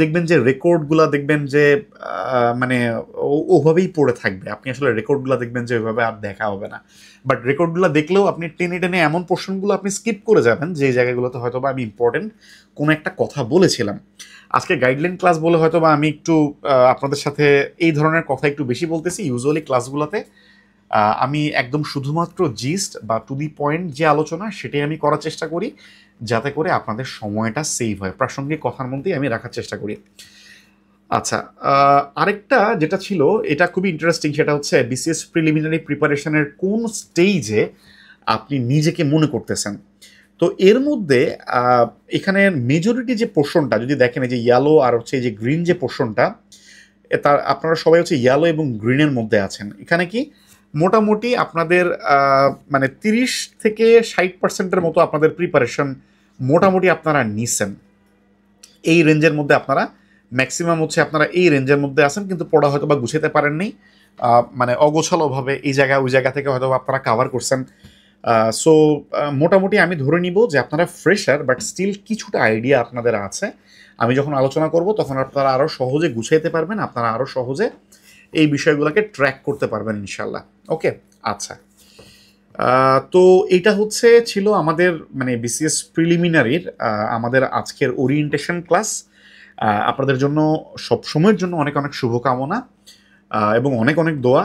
দেখবেন যে রেকর্ডগুলো দেখবেন যে মানে ওভাবেই পড়ে থাকবে, আপনি আসলে রেকর্ডগুলো দেখবেন যে ওইভাবে আর দেখা হবে না। বাট রেকর্ডগুলো দেখলেও আপনি টেনে টেনে এমন পোর্শনগুলো আপনি স্কিপ করে যাবেন যে জায়গাগুলোতে হয়তো বা আমি ইম্পর্টেন্ট কোনো একটা কথা বলেছিলাম। আজকে গাইডলাইন ক্লাস বলে হয়তো বা আমি একটু আপনাদের সাথে এই ধরনের কথা একটু বেশি বলতেছি। ইউজুয়ালি ক্লাসগুলোতে আমি একদম শুধুমাত্র জিস্ট বা টু দি পয়েন্ট যে আলোচনা সেটাই আমি করার চেষ্টা করি, যাতে করে আপনাদের সময়টা সেভ হয়, প্রাসঙ্গিক কথার মধ্যেই আমি রাখার চেষ্টা করি। আচ্ছা, আরেকটা যেটা ছিল, এটা খুবই ইন্টারেস্টিং, সেটা হচ্ছে বিসিএস প্রিলিমিনারি প্রিপারেশনের কোন স্টেজে আপনি নিজেকে মনে করতেছেন। তো এর মধ্যে এখানে মেজরিটি যে পোর্শনটা যদি দেখেন, এই যে ইয়েলো আর হচ্ছে এই যে গ্রিন যে পোর্শনটা, তার আপনারা সবাই হচ্ছে ইয়েলো এবং গ্রিনের মধ্যে আছেন। এখানে কি মোটামুটি আপনাদের মানে 30 থেকে 60%-এর মতো আপনাদের প্রিপারেশন মোটামুটি আপনারা নিছেন। এই রেঞ্জের মধ্যে আপনারা ম্যাক্সিমাম হচ্ছে আপনারা এই রেঞ্জের মধ্যে আছেন, কিন্তু পড়া হয়তো বা গুছাতে পারেননি, মানে অগোছালোভাবে এই জায়গা ওই জায়গা থেকে হয়তো আপনারা কাভার করছেন। সো মোটামুটি আমি ধরে নিব যে আপনারা ফ্রেশার, বাট স্টিল কিছুটা আইডিয়া আপনাদের আছে। আমি যখন আলোচনা করব তখন আপনারা আরও সহজে গুছাইতে পারবেন, আপনারা আরও সহজে এই বিষয়গুলোকে ট্র্যাক করতে পারবেন ইনশাল্লাহ। ওকে। আচ্ছা, তো এটা ছিল আমাদের মানে বিসিএস প্রিলিমিনারির আমাদের আজকের ওরিয়েন্টেশন ক্লাস। আপনাদের জন্য সব সময়ের জন্য অনেক অনেক শুভকামনা এবং অনেক অনেক দোয়া।